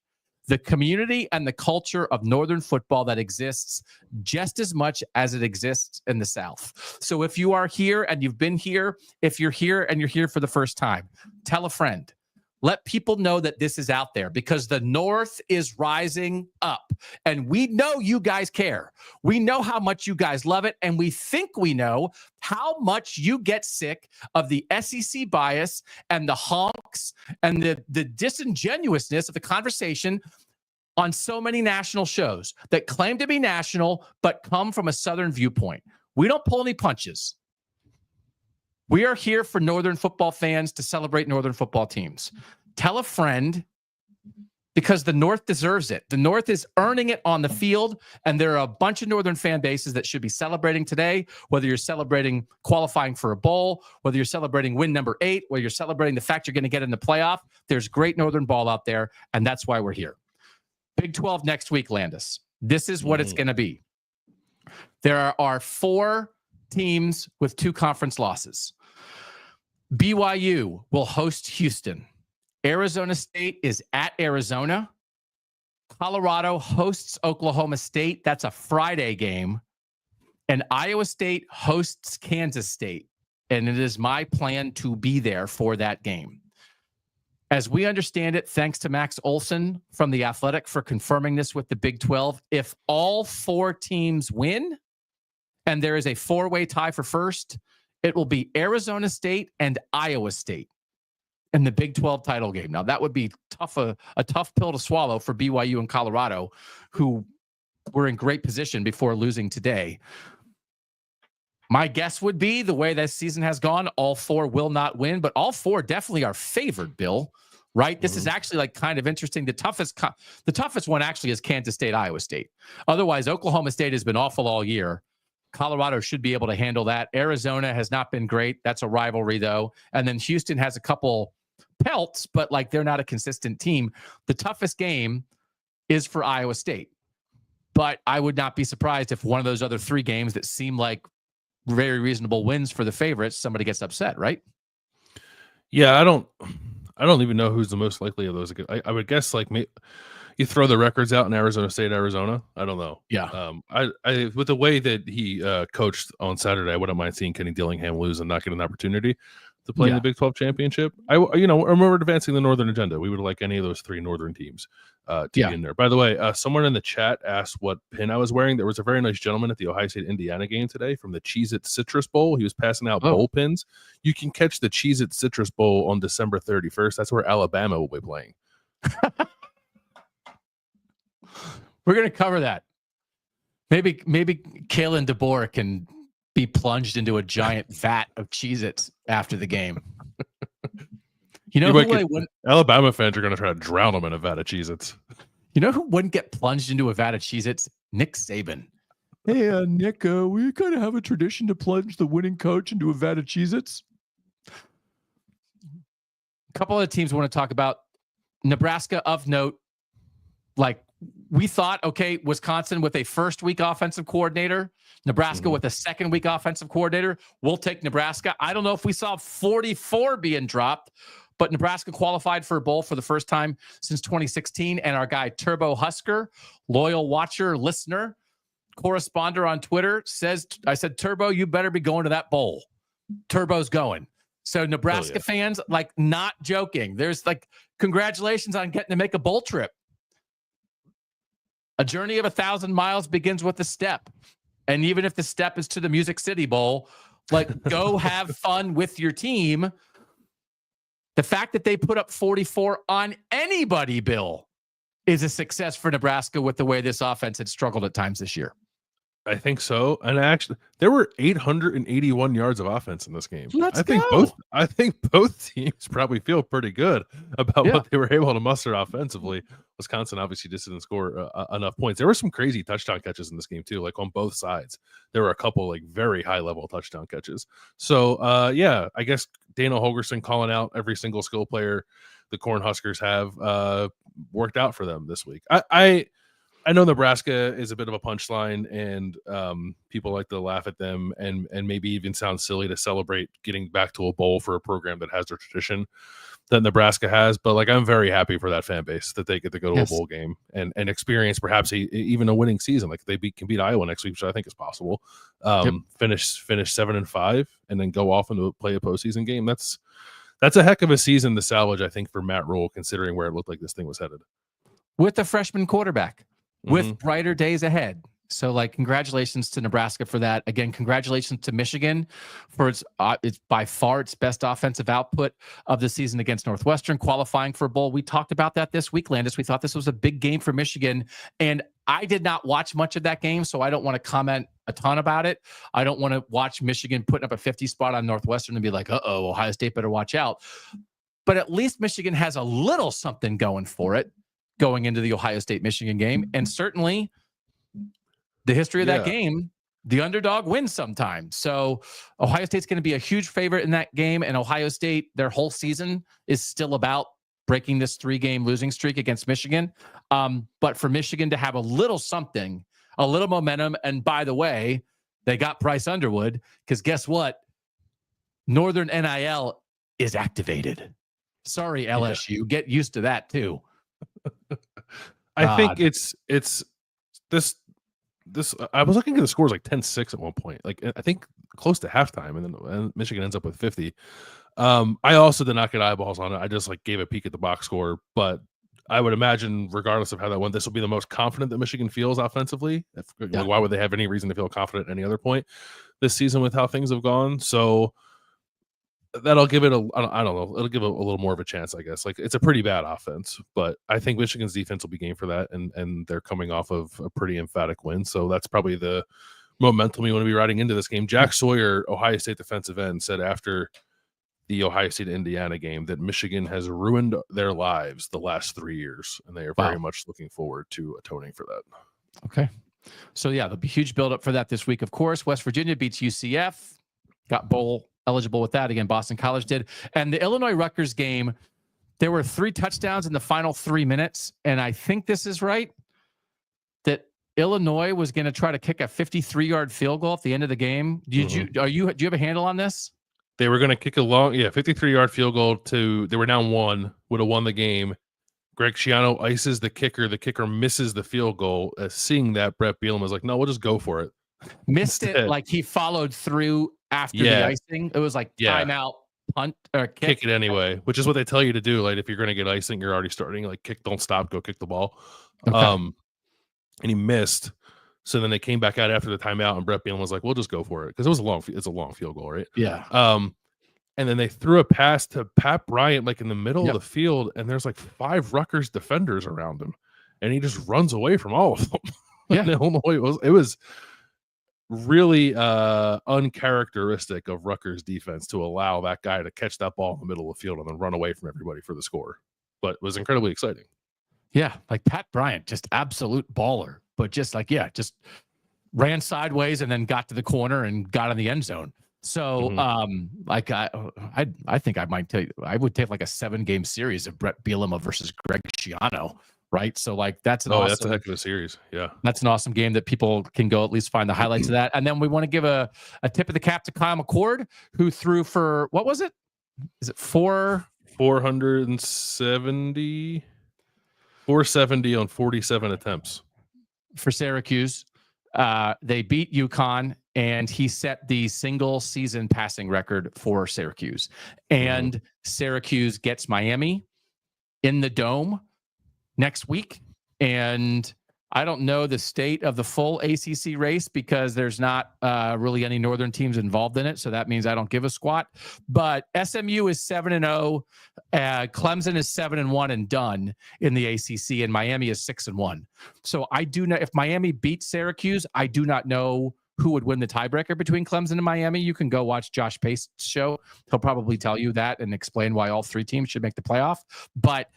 Speaker 1: the community and the culture of Northern football that exists just as much as it exists in the South. So if you are here and you've been here, if you're here and you're here for the first time, tell a friend. Let people know that this is out there, because the North is rising up. And we know you guys care. We know how much you guys love it. And we think we know how much you get sick of the SEC bias and the honks and the disingenuousness of the conversation on so many national shows that claim to be national but come from a Southern viewpoint. We don't pull any punches. We are here for Northern football fans to celebrate Northern football teams. Tell a friend, because the North deserves it. The North is earning it on the field, and there are a bunch of Northern fan bases that should be celebrating today, whether you're celebrating qualifying for a bowl, whether you're celebrating win number 8, whether you're celebrating the fact you're going to get in the playoff. There's great Northern ball out there, and that's why we're here. Big 12 next week, Landis. This is what it's going to be. There are 4 teams with 2 conference losses. BYU will host Houston. Arizona State is at Arizona. Colorado hosts Oklahoma State. That's a Friday game. And Iowa State hosts Kansas State. And it is my plan to be there for that game. As we understand it, thanks to Max Olson from The Athletic for confirming this with the Big 12, if all 4 teams win and there is a 4-way tie for first, it will be Arizona State and Iowa State in the Big 12 title game. Now, that would be a tough pill to swallow for BYU and Colorado, who were in great position before losing today. My guess would be, the way this season has gone, all 4 will not win, but all 4 definitely are favored, Bill, right? This is actually like kind of interesting. The toughest one actually is Kansas State, Iowa State. Otherwise, Oklahoma State has been awful all year. Colorado should be able to handle that. Arizona has not been great. That's a rivalry, though. And then Houston has a couple pelts, but like they're not a consistent team. The toughest game is for Iowa State. But I would not be surprised if one of those other 3 games that seem like very reasonable wins for the favorites, somebody gets upset, right?
Speaker 2: Yeah, I don't even know who's the most likely of those. I would guess like you throw the records out in Arizona State, Arizona. I don't know.
Speaker 1: Yeah.
Speaker 2: I with the way that he coached on Saturday, I wouldn't mind seeing Kenny Dillingham lose and not get an opportunity to play in the Big 12 championship. I remember advancing the Northern agenda. We would like any of those 3 Northern teams to be in there. By the way, someone in the chat asked what pin I was wearing. There was a very nice gentleman at the Ohio State Indiana game today from the Cheez-It Citrus Bowl. He was passing out bowl pins. You can catch the Cheez-It Citrus Bowl on December 31st. That's where Alabama will be playing.
Speaker 1: We're going to cover that. Maybe Kalen DeBoer can be plunged into a giant vat of Cheez-Its after the game. You know who
Speaker 2: Alabama fans are going to try to drown them in a vat of Cheez-Its.
Speaker 1: You know who wouldn't get plunged into a vat of Cheez-Its? Nick Saban. Hey, Nick, we kind of have a tradition to plunge the winning coach into a vat of Cheez-Its. A couple of teams we want to talk about. Nebraska of note. Like we thought, okay, Wisconsin with a first week offensive coordinator, Nebraska with a second week offensive coordinator. We'll take Nebraska. I don't know if we saw 44 being dropped, but Nebraska qualified for a bowl for the first time since 2016. And our guy Turbo Husker, loyal watcher, listener, corresponder on Twitter says, I said, Turbo, you better be going to that bowl. Turbo's going. So Nebraska fans, like not joking. There's like, congratulations on getting to make a bowl trip. A journey of 1,000 miles begins with a step. And even if the step is to the Music City Bowl, like go have fun with your team. The fact that they put up 44 on anybody, Bill, is a success for Nebraska with the way this offense had struggled at times this year.
Speaker 2: I think so. And actually, there were 881 yards of offense in this game.
Speaker 1: I
Speaker 2: think both teams probably feel pretty good about what they were able to muster offensively. Wisconsin obviously just didn't score enough points. There were some crazy touchdown catches in this game too, like on both sides. There were a couple like very high level touchdown catches. So I guess Dana Holgorsen calling out every single skill player the Cornhuskers have worked out for them this week. I know Nebraska is a bit of a punchline, and people like to laugh at them and maybe even sound silly to celebrate getting back to a bowl for a program that has their tradition that Nebraska has. But like, I'm very happy for that fan base that they get to go to a bowl game and experience perhaps even a winning season. Like they can beat Iowa next week, which I think is possible. Finish 7-5 and then go off and play a postseason game. That's a heck of a season to salvage, I think, for Matt Rule, considering where it looked like this thing was headed.
Speaker 1: With a freshman quarterback. With brighter days ahead. So, like, congratulations to Nebraska for that. Again, congratulations to Michigan for its by far its best offensive output of the season against Northwestern, qualifying for a bowl. We talked about that this week, Landis. We thought this was a big game for Michigan, and I did not watch much of that game, so I don't want to comment a ton about it. I don't want to watch Michigan putting up a 50 spot on Northwestern and be like, uh-oh, Ohio State better watch out. But at least Michigan has a little something going for it going into the Ohio State-Michigan game. And certainly the history of that game, the underdog wins sometimes. So Ohio State's going to be a huge favorite in that game. And Ohio State, their whole season is still about breaking this 3-game losing streak against Michigan. But for Michigan to have a little something, a little momentum. And by the way, they got Bryce Underwood because guess what? Northern NIL is activated. Sorry, LSU. Get used to that too.
Speaker 2: I think it's this I was looking at the scores like 10-6 at one point, like I think close to halftime, and then Michigan ends up with 50. I also did not get eyeballs on it. I just like gave a peek at the box score, but I would imagine regardless of how that went, this will be the most confident that Michigan feels offensively. Like, why would they have any reason to feel confident at any other point this season with how things have gone? So that'll give it I don't know. It'll give it a little more of a chance, I guess. Like it's a pretty bad offense, but I think Michigan's defense will be game for that. And they're coming off of a pretty emphatic win. So that's probably the momentum you want to be riding into this game. Jack Sawyer, Ohio State defensive end, said after the Ohio State Indiana game that Michigan has ruined their lives the last 3 years. And they are very much looking forward to atoning for that.
Speaker 1: Okay. So there'll be huge buildup for that this week. Of course, West Virginia beats UCF, got bowl eligible with that. Again, Boston College did. And the Illinois-Rutgers game, there were 3 touchdowns in the final 3 minutes. And I think this is right, that Illinois was going to try to kick a 53-yard field goal at the end of the game. Do you have a handle on this?
Speaker 2: They were going to kick a 53-yard field goal they were down 1, would have won the game. Greg Schiano ices the kicker. The kicker misses the field goal. Seeing that, Brett Bielema was like, no, we'll just go for it.
Speaker 1: Missed it, like he followed through after the icing. It was like timeout, punt, or
Speaker 2: kick it anyway, which is what they tell you to do. Like if you're going to get icing, you're already starting. Like kick, don't stop, go kick the ball. Okay. And he missed. So then they came back out after the timeout, and Brett Bielema was like, "We'll just go for it," because it's a long field goal, right?
Speaker 1: Yeah.
Speaker 2: And then they threw a pass to Pat Bryant, like in the middle of the field, and there's like 5 Rutgers defenders around him, and he just runs away from all of them.
Speaker 1: Yeah.
Speaker 2: Illinois, it was really uncharacteristic of Rutgers defense to allow that guy to catch that ball in the middle of the field and then run away from everybody for the score. But it was incredibly exciting.
Speaker 1: Yeah, like Pat Bryant, just absolute baller, but just just ran sideways and then got to the corner and got in the end zone. So, I think I would take like a 7-game series of Brett Bielema versus Greg Schiano, right? So like that's
Speaker 2: that's a heck of a series. Yeah,
Speaker 1: that's an awesome game that people can go at least find the highlights of that. And then we want to give a tip of the cap to Kyle McCord, who threw for what was it? Is it
Speaker 2: 470 on 47 attempts
Speaker 1: for Syracuse? They beat UConn, and he set the single season passing record for Syracuse. And Syracuse gets Miami in the Dome next week. And I don't know the state of the full ACC race because there's not really any Northern teams involved in it. So that means I don't give a squat. But SMU is 7-0. Clemson is 7-1 and done in the ACC, and Miami is 6-1. So I do know if Miami beats Syracuse, I do not know who would win the tiebreaker between Clemson and Miami. You can go watch Josh Pace's show. He'll probably tell you that and explain why all 3 teams should make the playoff. But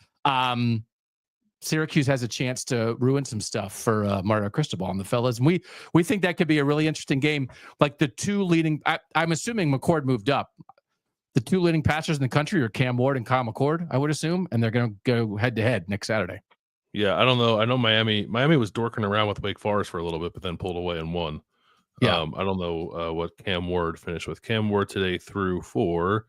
Speaker 1: Syracuse has a chance to ruin some stuff for Mario Cristobal and the fellas. And we think that could be a really interesting game. Like the 2 leading, I'm assuming McCord moved up. The 2 leading passers in the country are Cam Ward and Kyle McCord, I would assume, and they're going to go head to head next Saturday.
Speaker 2: Yeah, I don't know. I know Miami was dorking around with Wake Forest for a little bit, but then pulled away and won. Yeah. I don't know what Cam Ward finished with. Cam Ward today threw for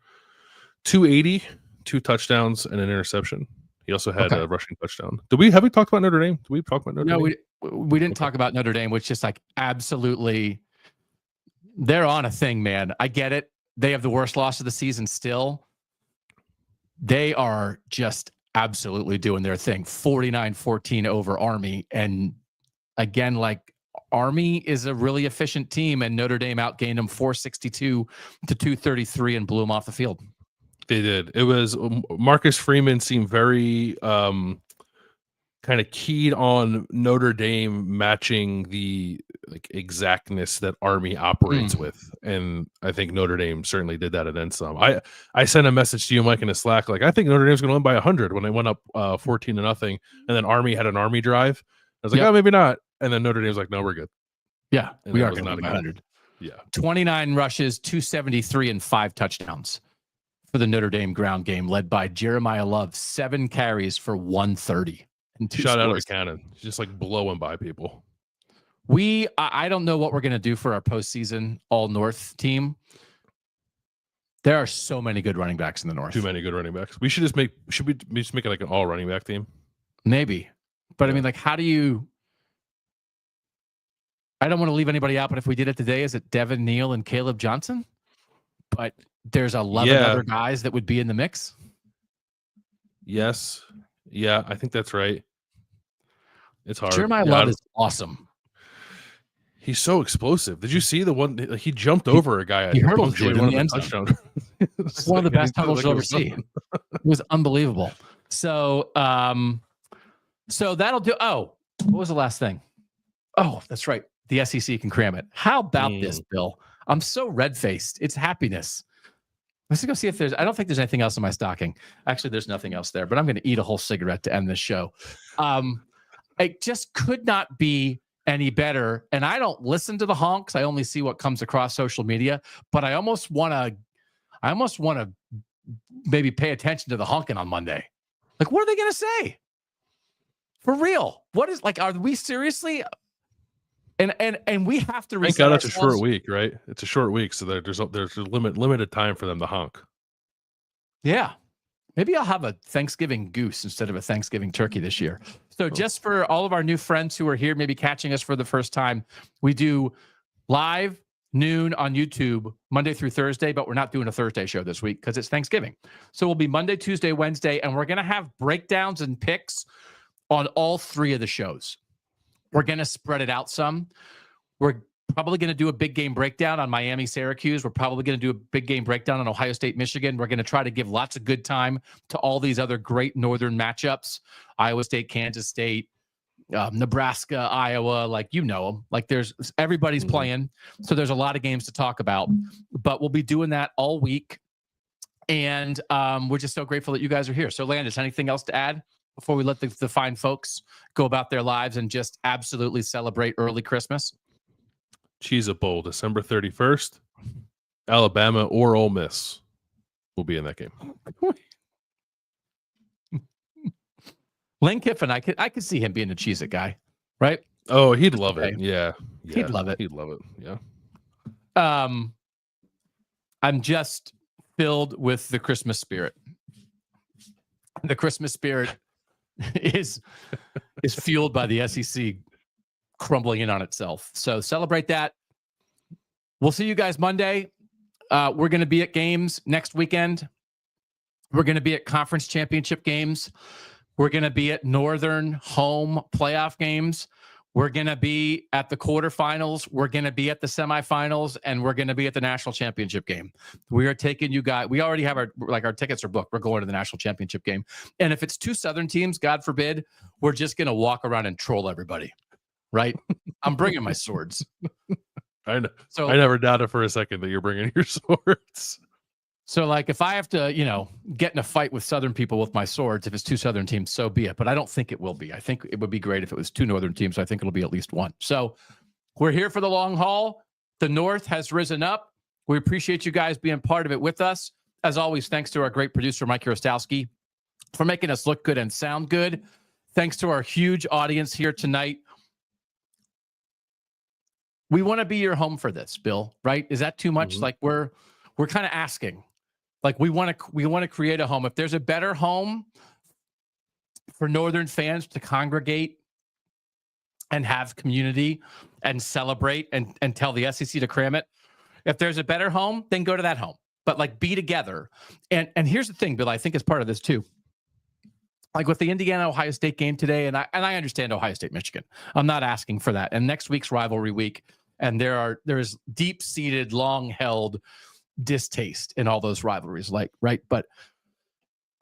Speaker 2: 280, 2 touchdowns and an interception. He also had a rushing touchdown. Have we talked about Notre Dame? Did we talk about Notre Dame?
Speaker 1: No, we didn't talk about Notre Dame, which is like absolutely, they're on a thing, man. I get it. They have the worst loss of the season still. They are just absolutely doing their thing. 49-14 over Army. And again, like Army is a really efficient team, and Notre Dame outgained them 462 to 233 and blew them off the field.
Speaker 2: They did. It was Marcus Freeman seemed very kind of keyed on Notre Dame matching the exactness that Army operates with, and I think Notre Dame certainly did that and then some. I sent a message to you, Mike, in a Slack, like I think Notre Dame's going to win by 100 when they went up 14-0, and then Army had an Army drive. I was like, oh, maybe not, and then Notre Dame's like, no, we're good.
Speaker 1: Yeah,
Speaker 2: and
Speaker 1: we are going to win by 100.
Speaker 2: Yeah,
Speaker 1: 29 rushes, 273, and 5 touchdowns. For the Notre Dame ground game, led by Jeremiah Love, 7 carries for 130 and 2
Speaker 2: shot
Speaker 1: scores.
Speaker 2: Out of a cannon, just like blowing by people.
Speaker 1: I don't know what we're gonna do for our postseason All North team. There are so many good running backs in the North.
Speaker 2: Too many good running backs. We should just make it like an all running back team?
Speaker 1: Maybe, but I mean, like, how do you? I don't want to leave anybody out, but if we did it today, is it Devin Neal and Caleb Johnson? But there's 11 other guys that would be in the mix.
Speaker 2: Yes. Yeah, I think that's right. It's hard.
Speaker 1: Jeremiah Love is awesome.
Speaker 2: He's so explosive. Did you see the one? He jumped over a guy.
Speaker 1: He hurdled in the end zone. It's one of the best tunnels you'll ever see. It was unbelievable. So, so that'll do. Oh, what was the last thing? Oh, that's right. The SEC can cram it. How about this, Bill? I'm so red-faced. It's happiness. Let's go see if I don't think there's anything else in my stocking. Actually, there's nothing else there, but I'm going to eat a whole cigarette to end this show. It just could not be any better. And I don't listen to the honks. I only see what comes across social media, but I almost want to maybe pay attention to the honking on Monday. Like, what are they going to say? For real? What is, like, are we seriously? And we have to.
Speaker 2: Thank God it's a short week, right? It's a short week, so there's a limited time for them to honk.
Speaker 1: Yeah, maybe I'll have a Thanksgiving goose instead of a Thanksgiving turkey this year. So just for all of our new friends who are here, maybe catching us for the first time, we do live noon on YouTube Monday through Thursday, but we're not doing a Thursday show this week because it's Thanksgiving. So we'll be Monday, Tuesday, Wednesday, and we're gonna have breakdowns and picks on all 3 of the shows. We're going to spread it out some. We're probably going to do a big game breakdown on Miami, Syracuse. We're probably going to do a big game breakdown on Ohio State, Michigan. We're going to try to give lots of good time to all these other great Northern matchups. Iowa State, Kansas State, Nebraska, Iowa, like, you know them. Like, everybody's playing. So there's a lot of games to talk about. But we'll be doing that all week. And we're just so grateful that you guys are here. So, Landis, anything else to add before we let the fine folks go about their lives and just absolutely celebrate early Christmas?
Speaker 2: Cheese It Bowl, December 31st. Alabama or Ole Miss will be in that game.
Speaker 1: Lane Kiffin, I could see him being a Cheez-It guy, right?
Speaker 2: Oh, he'd love it. Yeah.
Speaker 1: He'd love it.
Speaker 2: He'd love it. Yeah.
Speaker 1: I'm just filled with the Christmas spirit. The Christmas spirit is fueled by the SEC crumbling in on itself. So celebrate that. We'll see you guys Monday. We're going to be at games next weekend. We're going to be at conference championship games. We're going to be at Northern home playoff games. We're going to be at the quarterfinals. We're going to be at the semifinals, and we're going to be at the national championship game. We are taking you guys. We already have our tickets are booked. We're going to the national championship game. And if it's two Southern teams, God forbid, we're just going to walk around and troll everybody. Right? I'm bringing my swords.
Speaker 2: I know. So I never doubted for a second that you're bringing your swords.
Speaker 1: So, like, if I have to, get in a fight with Southern people with my swords, if it's two Southern teams, so be it. But I don't think it will be. I think it would be great if it was two Northern teams. So I think it'll be at least one. So we're here for the long haul. The North has risen up. We appreciate you guys being part of it with us. As always, thanks to our great producer, Mike Yarostowski, for making us look good and sound good. Thanks to our huge audience here tonight. We want to be your home for this, Bill, right? Is that too much? Like, we're kind of asking. Like, we want to create a home. If there's a better home for Northern fans to congregate and have community and celebrate and tell the SEC to cram it, if there's a better home, then go to that home. But, like, be together. And here's the thing, Bill, I think is part of this too. Like with the Indiana-Ohio State game today, and I understand Ohio State-Michigan. I'm not asking for that. And next week's rivalry week, and there is deep-seated, long-held distaste in all those rivalries, like, right? But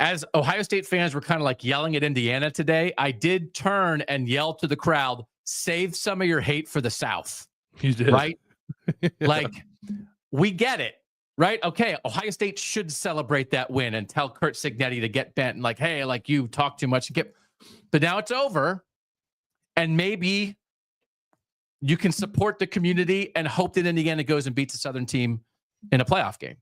Speaker 1: as Ohio State fans were kind of like yelling at Indiana today, I did turn and yell to the crowd, save some of your hate for the South.
Speaker 2: You did.
Speaker 1: Right? Yeah. Like, we get it, right? Okay, Ohio State should celebrate that win and tell Curt Cignetti to get bent and like, hey, like, you talk too much. But now it's over, and maybe you can support the community and hope that Indiana goes and beats a Southern team in a playoff game,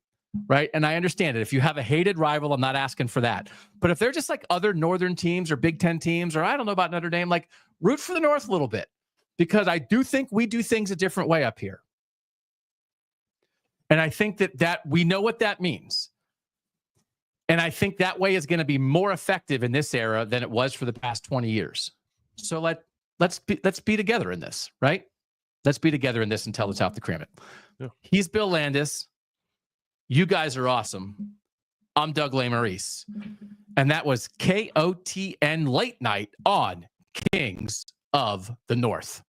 Speaker 1: right? And I understand it. If you have a hated rival, I'm not asking for that. But if they're just like other Northern teams or Big Ten teams, or I don't know about Notre Dame, like, root for the North a little bit, because I do think we do things a different way up here. And I think that we know what that means. And I think that way is going to be more effective in this era than it was for the past 20 years. So let's be together in this, right? Let's be together in this and tell the South to cram it. Yeah. He's Bill Landis. You guys are awesome. I'm Doug Lesmerises. And that was KOTN Late Night on Kings of the North.